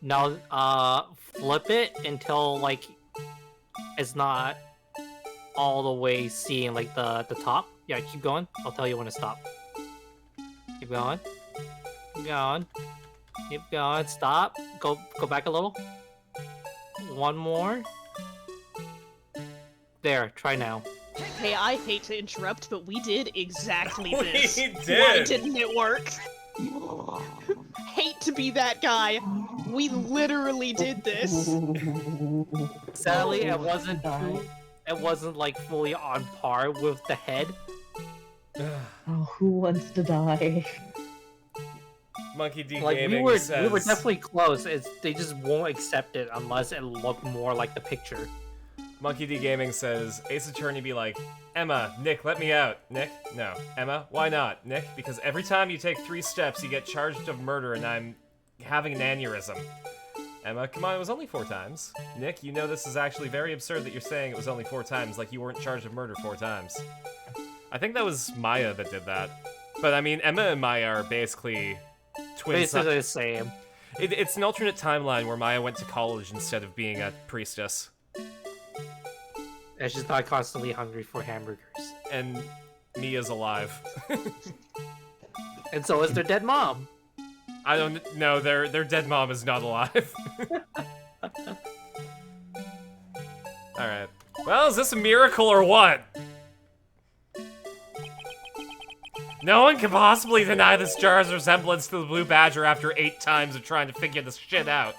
Now, flip it until like it's not all the way seeing like the top. Yeah, keep going. I'll tell you when to stop. Keep going. Keep going. Keep going. Stop. Go back a little. One more. There. Try now. Hey, I hate to interrupt, but we did exactly We this. did! Why didn't it work? Hate to be that guy. We literally did this. Sadly, it wasn't like fully on par with the head. Oh, who wants to die? Monkey D Like Gaming we were says, definitely close. They just won't accept it unless it looked more like the picture. Monkey D Gaming says, Ace Attorney be like, Emma, Nick, let me out. Nick? No. Emma? Why not? Nick? Because every time you take 3 steps, you get charged of murder and I'm having an aneurysm. Emma, come on, it was only 4 times. Nick, you know this is actually very absurd that you're saying it was only 4 times, like you weren't charged of murder 4 times. I think that was Maya that did that. But I mean, Emma and Maya are basically twin Basically the same. It's an alternate timeline where Maya went to college instead of being a priestess. And she's not constantly hungry for hamburgers. And Mia's alive. And so is their dead mom. I don't know, their dead mom is not alive. Alright. Well, is this a miracle or what? No one can possibly deny this jar's resemblance to the Blue Badger after 8 times of trying to figure this shit out.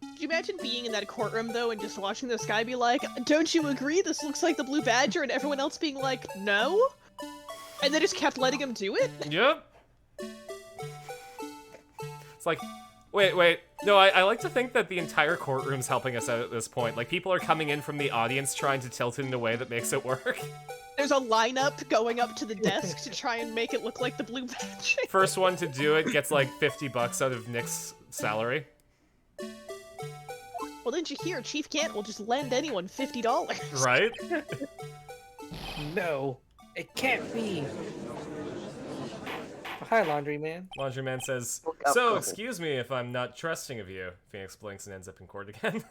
Could you imagine being in that courtroom, though, and just watching this guy be like, don't you agree this looks like the Blue Badger, and everyone else being like, no? And they just kept letting him do it? Yep. It's like, wait. No, I like to think that the entire courtroom's helping us out at this point. Like, people are coming in from the audience trying to tilt it in a way that makes it work. There's a lineup going up to the desk to try and make it look like the Blue Badger. First one to do it gets like $50 out of Nick's salary. Well, didn't you hear? Chief Kent will just lend anyone $50. Right? No, it can't be. Hi, Laundry Man. Laundryman says, up, so, Bubble. excuse me if I'm not trusting of you. Phoenix blinks and ends up in court again.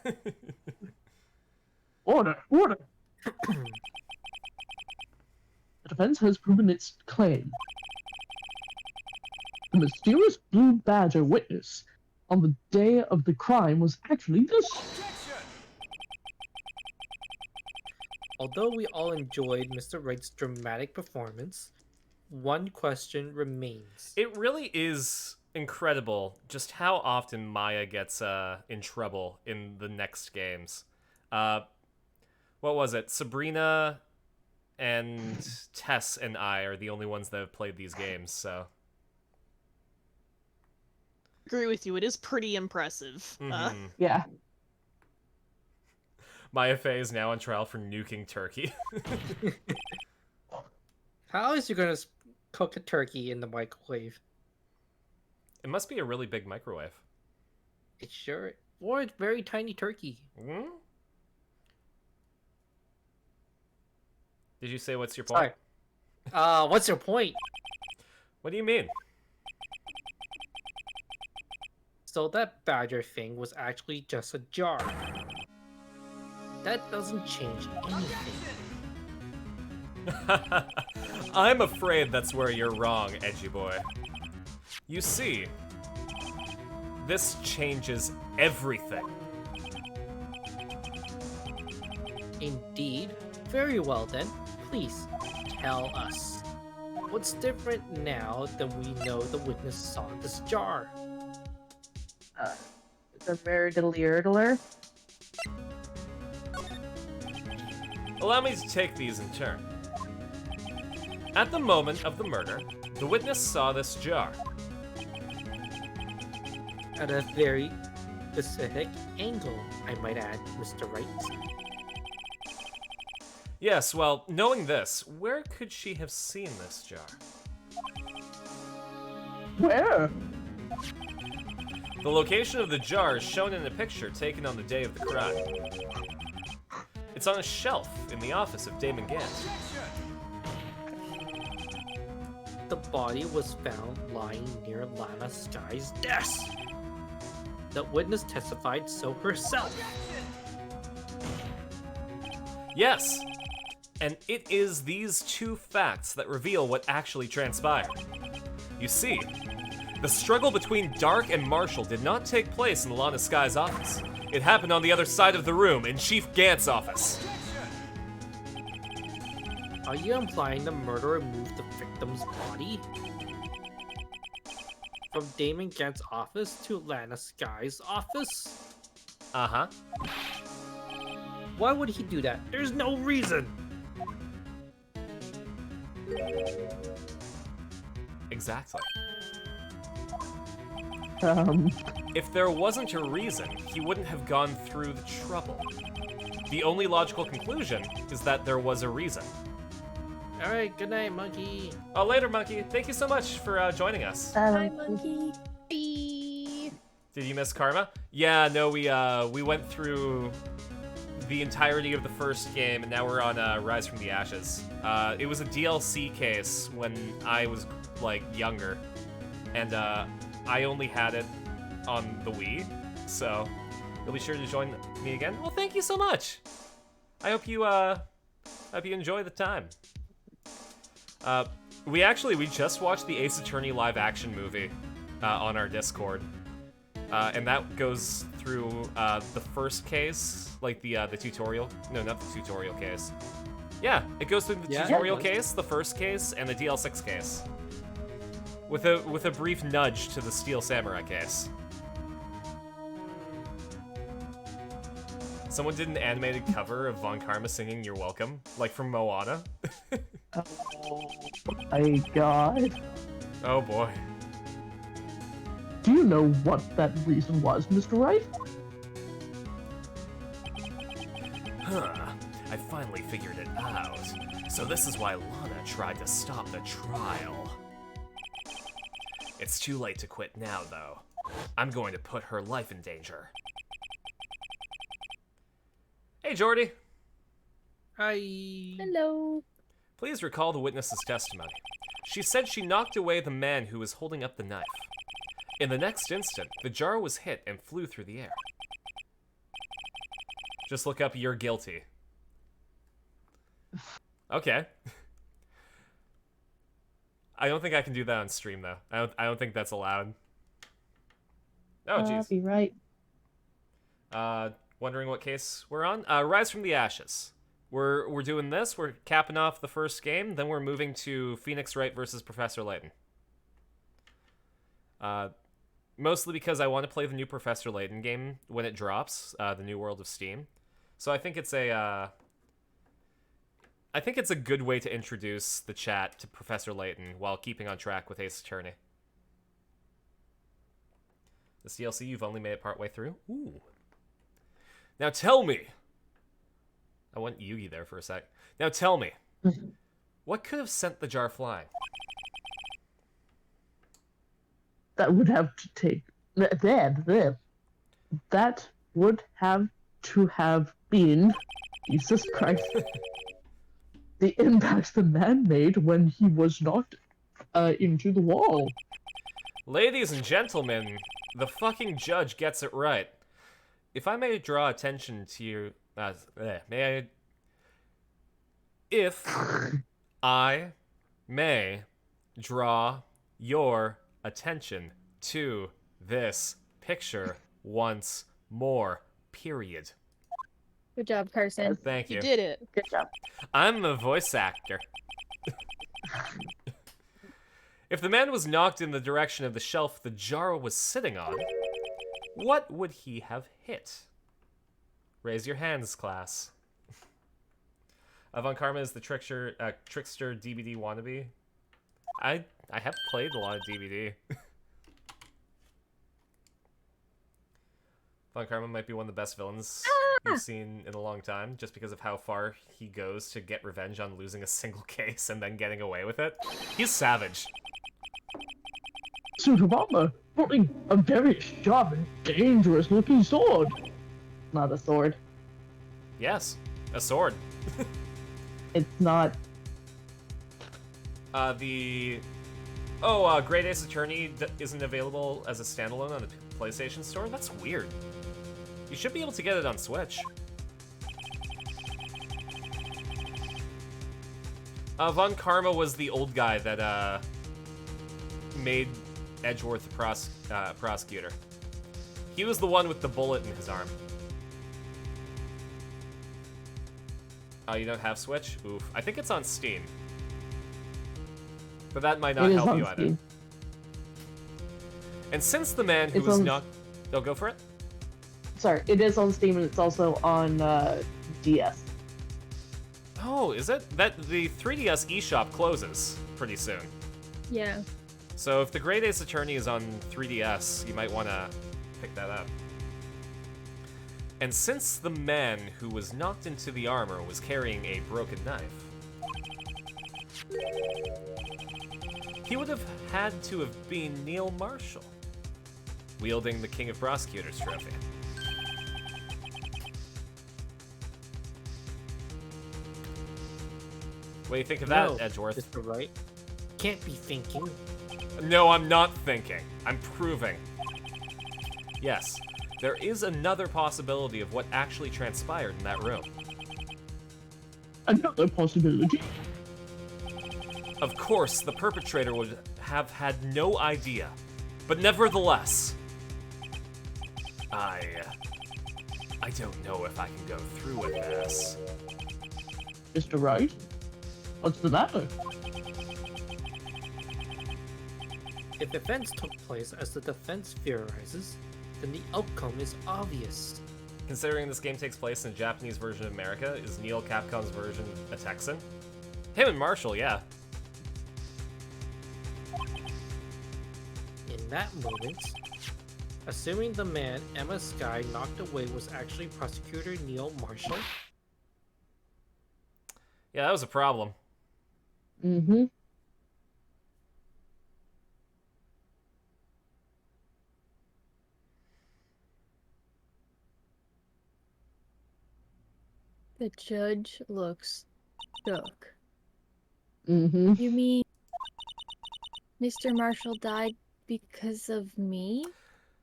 Order! The defense has proven its claim. The mysterious Blue Badger witness on the day of the crime was actually this. Although we all enjoyed Mr. Wright's dramatic performance, one question remains. It really is incredible just how often Maya gets in trouble in the next games. What was it? Sabrina and Tess and I are the only ones that have played these games, so... Agree with you, it is pretty impressive. Mhm. Yeah. Maya Fey is now on trial for nuking Turkey. How is you gonna cook a turkey in the microwave? It must be a really big microwave. It's sure, or it's very tiny turkey. Hmm? Did you say what's your point? Sorry. What's your point? What do you mean? So that badger thing was actually just a jar. That doesn't change anything. I'm afraid that's where you're wrong, edgy boy. You see, this changes everything. Indeed. Very well then. Please, tell us. What's different now that we know the witness saw this jar? The Meridilierdler. Allow me to take these in turn. At the moment of the murder, the witness saw this jar. At a very specific angle, I might add, Mr. Wright. Yes, well, knowing this, where could she have seen this jar? Where? The location of the jar is shown in a picture taken on the day of the crime. It's on a shelf in the office of Damon Gant. The body was found lying near Lana Sky's desk. The witness testified so herself. Yes! And it is these two facts that reveal what actually transpired. You see, the struggle between Dark and Marshall did not take place in Lana Sky's office. It happened on the other side of the room, in Chief Gant's office. Are you implying the murderer moved the victim's body from Damon Gant's office to Lana Sky's office? Uh-huh. Why would he do that? There's no reason! Exactly. Um, If there wasn't a reason, he wouldn't have gone through the trouble. The only logical conclusion is that there was a reason. Alright, good night, monkey. Oh, later, Monkey. Thank you so much for joining us. Hi, monkey. Bee. Did you miss Karma? Yeah, no, we went through the entirety of the first game, and now we're on Rise from the Ashes. It was a DLC case when I was, like, younger, and I only had it on the Wii, so you'll be sure to join me again. Well, thank you so much! I hope you enjoy the time. We just watched the Ace Attorney live-action movie on our Discord. And that goes through the first case, like the tutorial. No, not the tutorial case. Yeah, it goes through the Yeah, tutorial it does. case, the first case, and the DL6 case. With a brief nudge to the Steel Samurai case. Someone did an animated cover of Von Karma singing "You're Welcome," like from Moana. oh my god. Oh boy. Do you know what that reason was, Mr. Wright? Huh. I finally figured it out. So this is why Lana tried to stop the trial. It's too late to quit now, though. I'm going to put her life in danger. Hey, Jordy. Hi. Hello. Please recall the witness's testimony. She said she knocked away the man who was holding up the knife. In the next instant, the jar was hit and flew through the air. Just look up "you're guilty." Okay. I don't think I can do that on stream, though. I don't think that's allowed. Oh, jeez. Be right. Wondering what case we're on? Rise from the Ashes. We're doing this. We're capping off the first game. Then we're moving to Phoenix Wright versus Professor Layton. Mostly because I want to play the new Professor Layton game when it drops, the New World of Steam. So I think it's a good way to introduce the chat to Professor Layton while keeping on track with Ace Attorney. This DLC, you've only made it partway through? Ooh. Now tell me. I went Yugi there for a sec. Now tell me. What could have sent the jar flying? That would have to take... That would have to have been... Jesus Christ. The impact the man made when he was knocked into the wall. Ladies and gentlemen, the fucking judge gets it right. If I may draw attention to you... If I may draw your attention to this picture once more, period. Good job, Carson. Thank you. You did it. Good job. I'm a voice actor. If the man was knocked in the direction of the shelf the jar was sitting on, what would he have hit? Raise your hands, class. Von Karma is the trickster DBD wannabe. I have played a lot of DBD. Von Karma might be one of the best villains you've seen in a long time, just because of how far he goes to get revenge on losing a single case and then getting away with it. He's savage. Tsutomu, holding a very sharp and dangerous-looking sword. Not a sword. Yes, a sword. It's not. Great Ace Attorney isn't available as a standalone on the PlayStation Store? That's weird. You should be able to get it on Switch. Von Karma was the old guy that made Edgeworth the prosecutor. He was the one with the bullet in his arm. Oh, you don't have Switch? Oof. I think it's on Steam. But that might not help you either. Steam. And since the man who was not... Oh, go for it? Sorry, it is on Steam and it's also on DS. Oh, is it? The 3DS eShop closes pretty soon. Yeah. So if the Great Ace Attorney is on 3DS, you might want to pick that up. And since the man who was knocked into the armor was carrying a broken knife, he would have had to have been Neil Marshall, wielding the King of Prosecutors trophy. What do you think of that, No, Edgeworth? Mr. Wright. Can't be thinking. No, I'm not thinking. I'm proving. Yes, there is another possibility of what actually transpired in that room. Another possibility. Of course, the perpetrator would have had no idea, but nevertheless, I don't know if I can go through with this. Mr. Wright? What's the matter? If events took place as the defense theorizes, then the outcome is obvious. Considering this game takes place in the Japanese version of America, is Neil Capcom's version a Texan? Him and Marshall, yeah. In that moment, assuming the man Emma Sky knocked away was actually Prosecutor Neil Marshall, Yeah, that was a problem. Mm-hmm. The judge looks shook. Mm-hmm. You mean Mr. Marshall died because of me?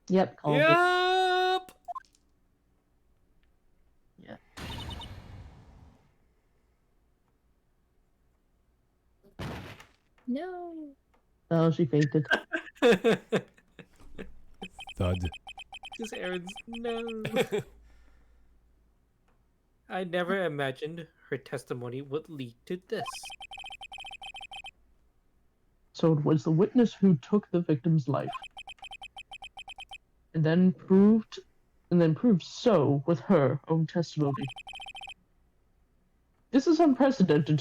Yep. Called it. Yep! Yeah. No. Oh, she fainted. Thud. Just Aaron's no. I never imagined her testimony would lead to this. So it was the witness who took the victim's life. And then proved so with her own testimony. This is unprecedented.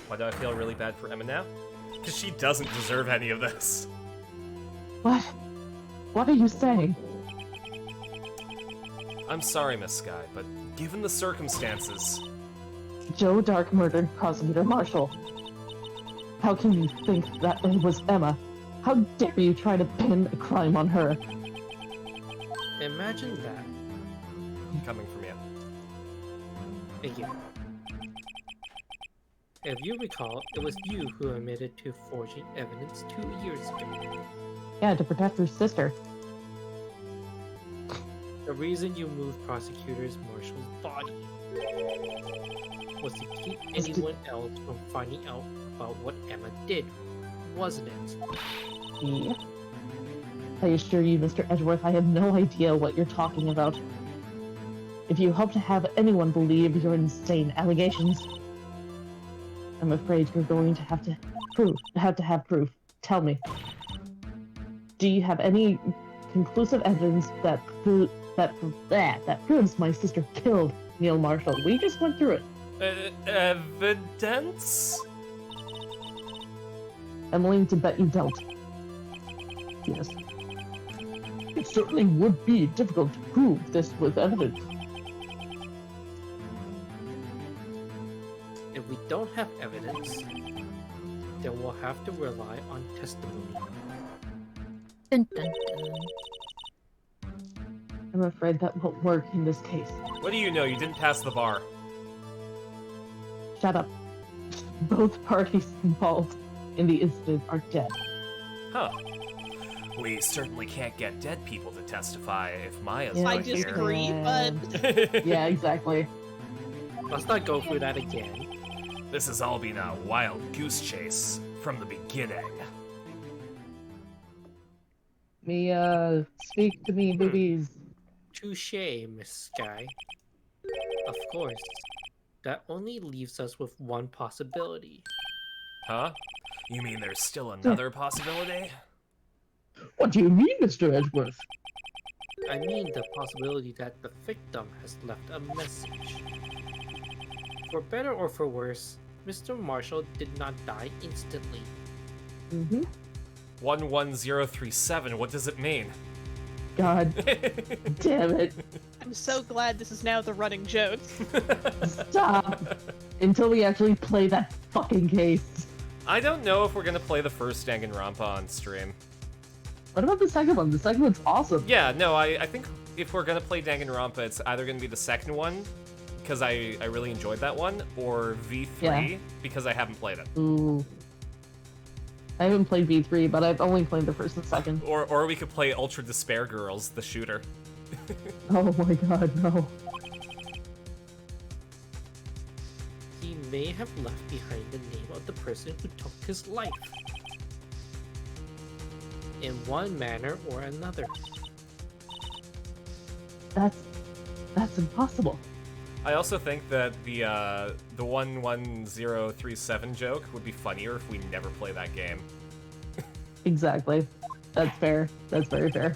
Why do I feel really bad for Emma now? Because she doesn't deserve any of this. What? What are you saying? I'm sorry, Miss Sky, but given the circumstances... Joe Dark murdered Prosecutor Marshall. How can you think that it was Emma? How dare you try to pin a crime on her? Imagine that. Coming from you. Thank you. If you recall, it was you who admitted to forging evidence 2 years ago. Yeah, to protect her sister. The reason you moved Prosecutor Marshall's body was to keep anyone else from finding out about what Emma did, wasn't it? Yeah. I assure you, Mr. Edgeworth, I have no idea what you're talking about. If you hope to have anyone believe your insane allegations, I'm afraid you're going to have have proof. Tell me. Do you have any conclusive evidence that proves my sister killed Neil Marshall. We just went through it. Evidence? I'm willing to bet you don't. Yes. It certainly would be difficult to prove this with evidence. If we don't have evidence, then we'll have to rely on testimony. Dun, dun, dun. I'm afraid that won't work in this case. What do you know? You didn't pass the bar. Shut up. Both parties involved in the incident are dead. Huh. We certainly can't get dead people to testify if Maya's Yeah, I not here. disagree, but Yeah, exactly. Let's not go through that again. This has all been a wild goose chase from the beginning. Speak to me, boobies. Touche, Miss Sky. Of course, that only leaves us with one possibility. Huh? You mean there's still another possibility? What do you mean, Mr. Edgeworth? I mean the possibility that the victim has left a message. For better or for worse, Mr. Marshall did not die instantly. Mm-hmm. 11037, what does it mean? God damn it. I'm so glad this is now the running joke. Stop. Until we actually play that fucking case. I don't know if we're gonna play the first Danganronpa on stream. What about the second one? The second one's awesome. Yeah, no, I think if we're gonna play Danganronpa, it's either gonna be the second one, because I really enjoyed that one, or V3, Yeah. because I haven't played it. Ooh. I haven't played V3, but I've only played the first and second. Or we could play Ultra Despair Girls, the shooter. Oh my god, no. He may have left behind the name of the person who took his life. In one manner or another. That's impossible. I also think that the 11037 joke would be funnier if we never play that game. Exactly. That's fair. That's very fair.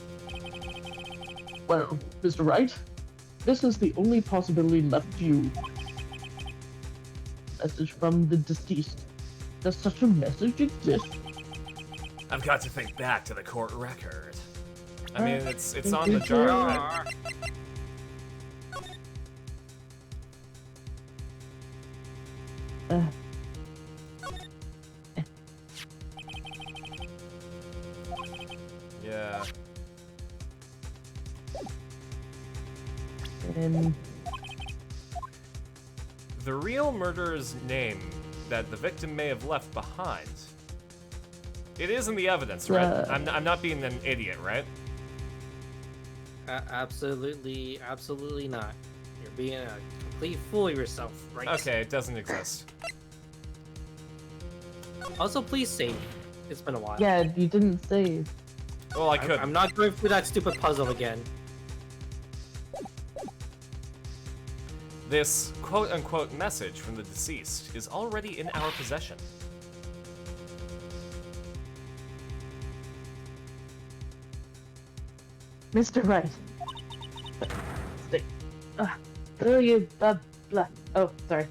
Well, Mr. Wright, this is the only possibility left to you. Message from the deceased. Does such a message exist? I've got to think back to the court record. I mean, it's on the jar, right? Yeah. And The real murderer's name that the victim may have left behind. It is in the evidence, right? I'm not being an idiot, right? Absolutely not. You're being a complete fool of yourself, right? Okay, it doesn't exist. Also, please save. It's been a while. yeah, you didn't save. Well, I could. I'm not going through that stupid puzzle again. This quote-unquote message from the deceased is already in our possession. Mr. Wright. Stay. You, blah. Oh, sorry.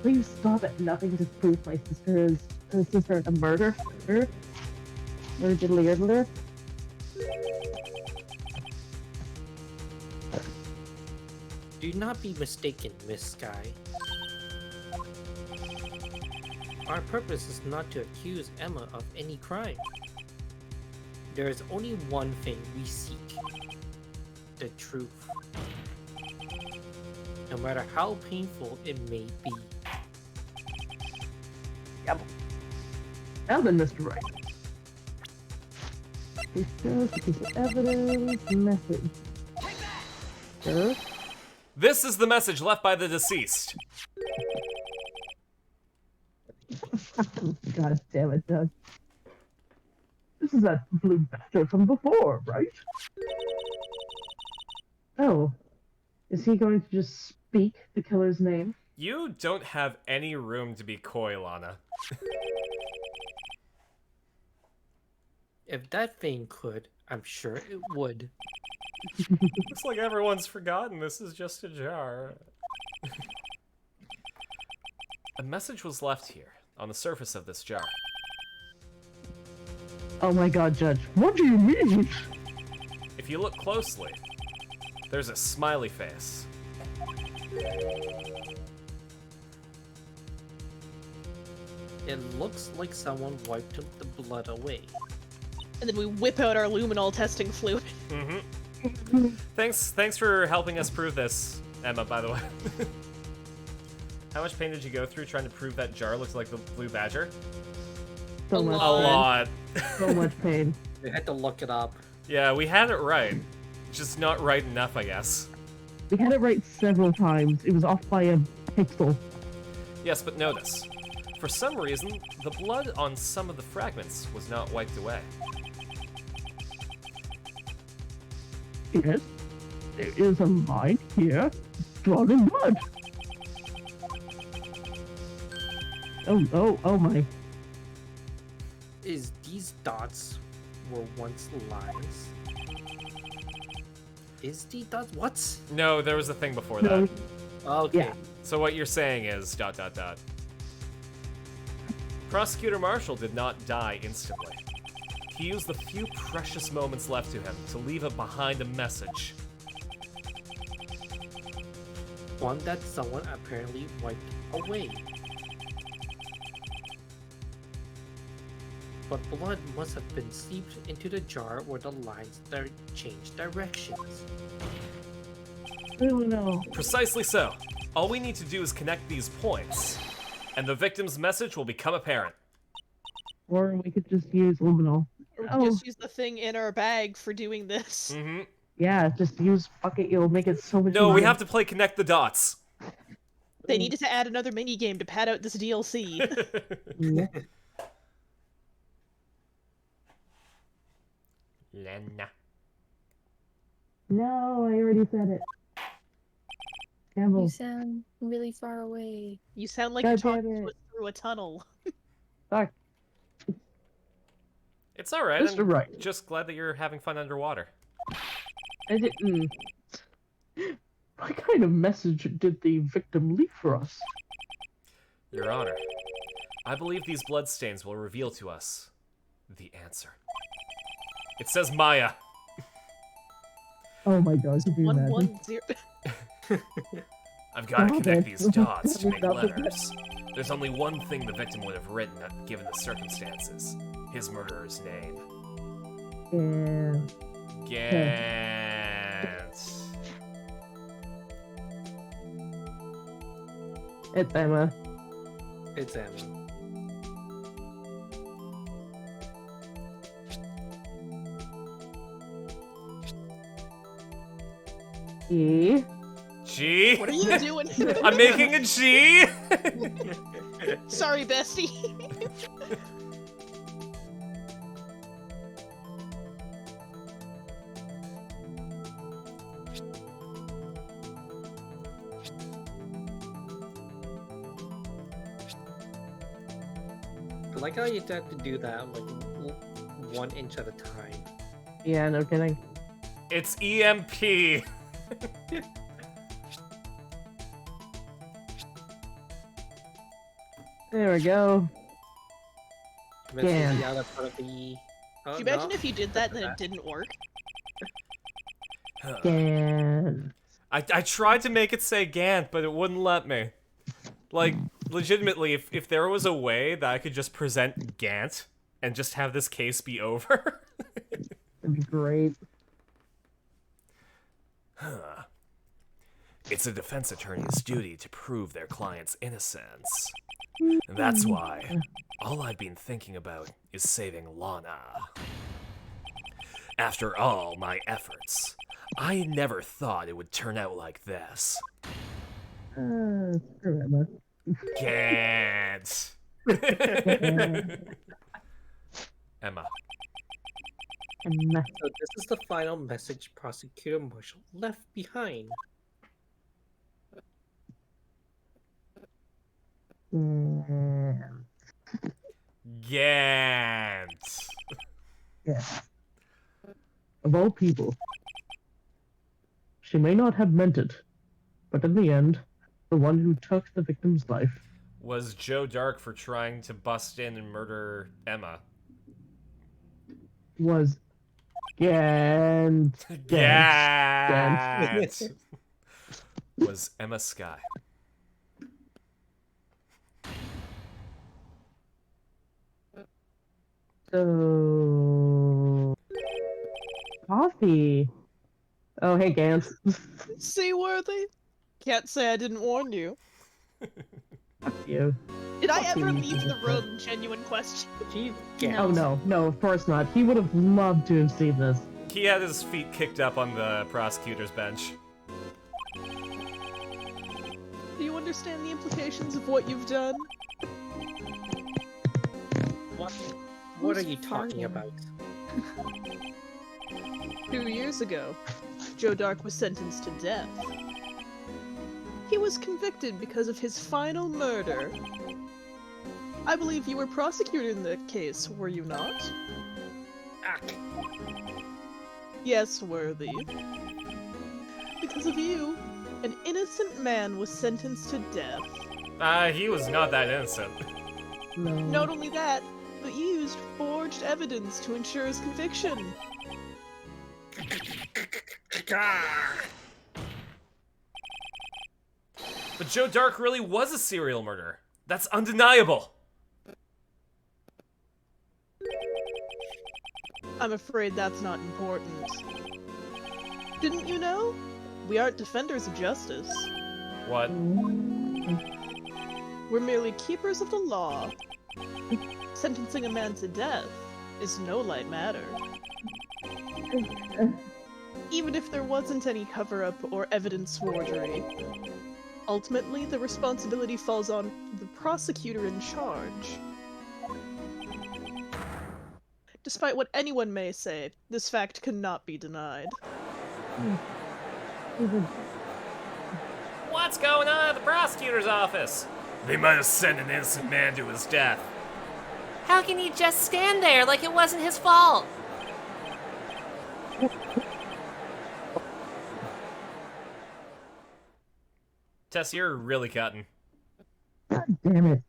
Please stop at nothing to prove my sister a murderer. Murder. Do not be mistaken, Miss Sky. Our purpose is not to accuse Emma of any crime. There is only one thing we seek. The truth. No matter how painful it may be. Now then, Mr. Wright. This is evidence message. Sir? This is the message left by the deceased. God damn it, Doug. This is that blue bastard from before, right? Oh. Is he going to just speak the killer's name? You don't have any room to be coy, Lana. If that thing could, I'm sure it would. Looks like everyone's forgotten this is just a jar. A message was left here, on the surface of this jar. Oh my god, Judge. What do you mean? If you look closely, there's a smiley face. It looks like someone wiped the blood away. And then we whip out our luminol testing fluid. Mm-hmm. Thanks for helping us prove this, Emma, by the way. How much pain did you go through trying to prove that jar looks like the blue badger? So much A pain. lot. So much pain. We had to look it up. Yeah, we had it right. Just not right enough, I guess. We had it right several times. It was off by a pixel. Yes, but notice. For some reason, the blood on some of the fragments was not wiped away. Yes, there is a line here drawn in blood. Oh my. Is these dots were once lines? Is the dots what? No, there was a thing before No, that. Okay. Yeah. So what you're saying is ... Prosecutor Marshall did not die instantly. He used the few precious moments left to him to leave behind a message. One that someone apparently wiped away. But blood must have been seeped into the jar where the lines changed directions. Oh no. Precisely so. All we need to do is connect these points, and the victim's message will become apparent. Or we could just use luminol. Or we Oh. just use the thing in our bag for doing this. Mm-hmm. Yeah, just use bucket. It'll make it so much No, we easier. have to play Connect the Dots. They needed to add another mini game to pad out this DLC. Yeah. Lena. No, I already said it. Campbell. You sound really far away. You sound like God you're damn talking it. to us through a tunnel. Fuck. It's alright. Mr. I'm Right. just glad that you're having fun underwater. I didn't. What kind of message did the victim leave for us? Your Honor, I believe these bloodstains will reveal to us the answer. It says Maya. Oh my god, could you imagine? 110. I've got to Oh, connect okay. these dots to make That was- letters. There's only one thing the victim would have written given the circumstances. His murderer's name. Yeah. Gant. It's Emma. It's Emma. E. G? What are you doing? I'm making a G? Sorry, bestie. I like how you have to do that like 1 inch at a time. Yeah, no kidding. It's EMP. There we go. Missing Damn. the other part of the. Oh, Could you imagine no. if you did that and then it didn't work? Gan. I tried to make it say Gant, but it wouldn't let me. Like, legitimately, if there was a way that I could just present Gant and just have this case be over. That'd be great. It's a defense attorney's duty to prove their client's innocence. And that's why all I've been thinking about is saving Lana. After all my efforts, I never thought it would turn out like this. Screw Emma. Can't. Emma. Emma. So this is the final message Prosecutor Marshall left behind. Gan. Gant. Yeah. Of all people. She may not have meant it, but in the end, the one who took the victim's life Was Joe Dark for trying to bust in and murder Emma? was Gant. Gant. Was Emma Sky. So... Coffee. Oh, hey, Gant. Seaworthy? Can't say I didn't warn you. Fuck you. Did I Coffee ever is leave the different. room? Genuine question. Chief Oh, no, of course not. He would have loved to have seen this. He had his feet kicked up on the prosecutor's bench. Do you understand the implications of what you've done? What are you talking about? 2 years ago, Joe Dark was sentenced to death. He was convicted because of his final murder. I believe you were prosecuted in that case, were you not? Yes, Worthy. Because of you, an innocent man was sentenced to death. He was not that innocent. No. Not only that, but you used forged evidence to ensure his conviction. But Joe Dark really was a serial murderer. That's undeniable. I'm afraid that's not important. Didn't you know? We aren't defenders of justice. What? We're merely keepers of the law. Sentencing a man to death is no light matter. Even if there wasn't any cover-up or evidence forgery, ultimately the responsibility falls on the prosecutor in charge. Despite what anyone may say, this fact cannot be denied. What's going on at the prosecutor's office? They might have sent an innocent man to his death. How can he just stand there like it wasn't his fault? Tess, you're really cutting. God damn it.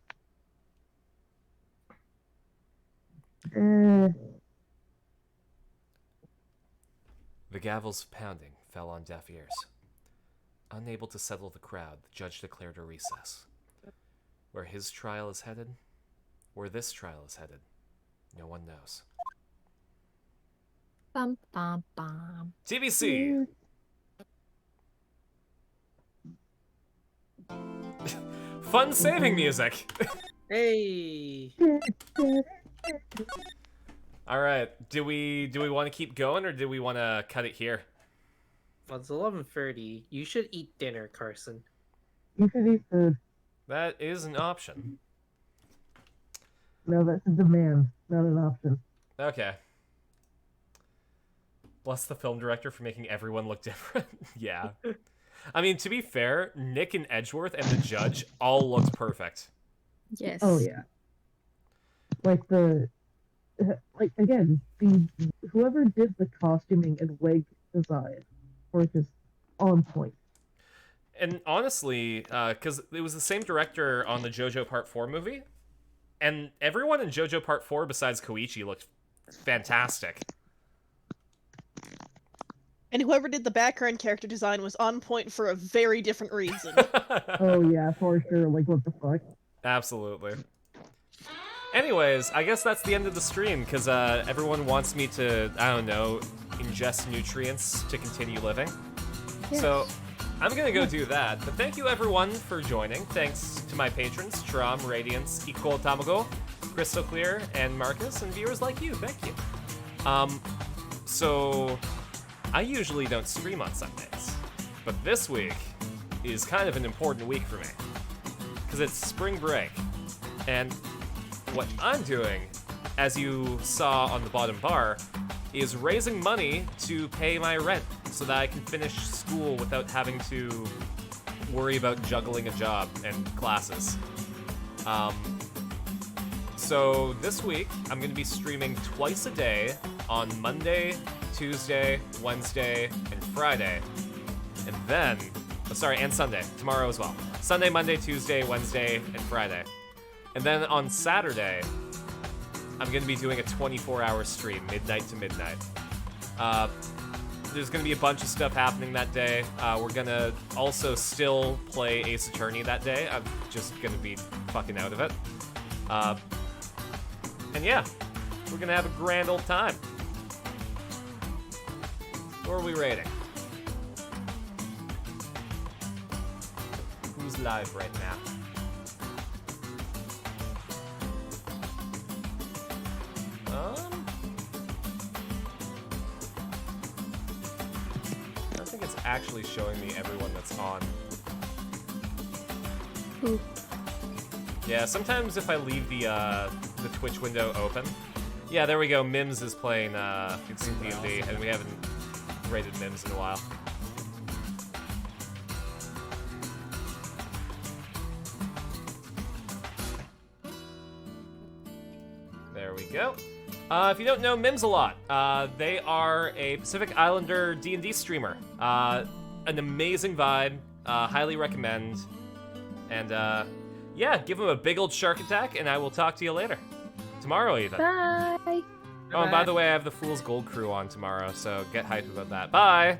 The gavel's pounding fell on deaf ears. Unable to settle the crowd, the judge declared a recess. Where his trial is headed, where this trial is headed, no one knows. Bum bum bum. TBC! Fun saving music! Hey! Alright, do we want to keep going or do we want to cut it here? Well, it's 11:30. You should eat dinner, Carson. You should eat food. That is an option. No, that's a demand, not an option. Okay. Bless the film director for making everyone look different. Yeah. I mean, to be fair, Nick and Edgeworth and the judge all looked perfect. Yes. Oh, yeah. Like again, whoever did the costuming and wig design were just on point. And honestly, because it was the same director on the JoJo Part 4 movie, and everyone in JoJo Part 4 besides Koichi looked fantastic. And whoever did the background character design was on point for a very different reason. Oh yeah, for sure. Like, what the fuck? Absolutely. Anyways, I guess that's the end of the stream, because everyone wants me to, I don't know, ingest nutrients to continue living. Yes. So, I'm gonna go do that, but thank you everyone for joining. Thanks to my patrons, Trom, Radiance, Equal Tamago, Crystal Clear, and Marcus, and viewers like you, thank you. So, I usually don't stream on Sundays, but this week is kind of an important week for me, because it's spring break, and what I'm doing, as you saw on the bottom bar, is raising money to pay my rent so that I can finish school without having to worry about juggling a job and classes. So this week, I'm going to be streaming twice a day on Monday, Tuesday, Wednesday, and Friday. And then, and Sunday. Tomorrow as well. Sunday, Monday, Tuesday, Wednesday, and Friday. And then on Saturday, I'm going to be doing a 24-hour stream, midnight to midnight. There's going to be a bunch of stuff happening that day. We're going to also still play Ace Attorney that day. I'm just going to be fucking out of it. And yeah, we're going to have a grand old time. What are we rating? Who's live right now? I think it's actually showing me everyone that's on. Who? Yeah, sometimes if I leave the Twitch window open. Yeah, there we go. Mims is playing it's D&D, and we haven't rated Mims in a while. There we go. If you don't know Mims a lot, they are a Pacific Islander D&D streamer. An amazing vibe, highly recommend. And yeah, give them a big old shark attack, and I will talk to you later. Tomorrow even. Bye. Oh, and by the way, I have the Fool's Gold crew on tomorrow, so get hyped about that. Bye!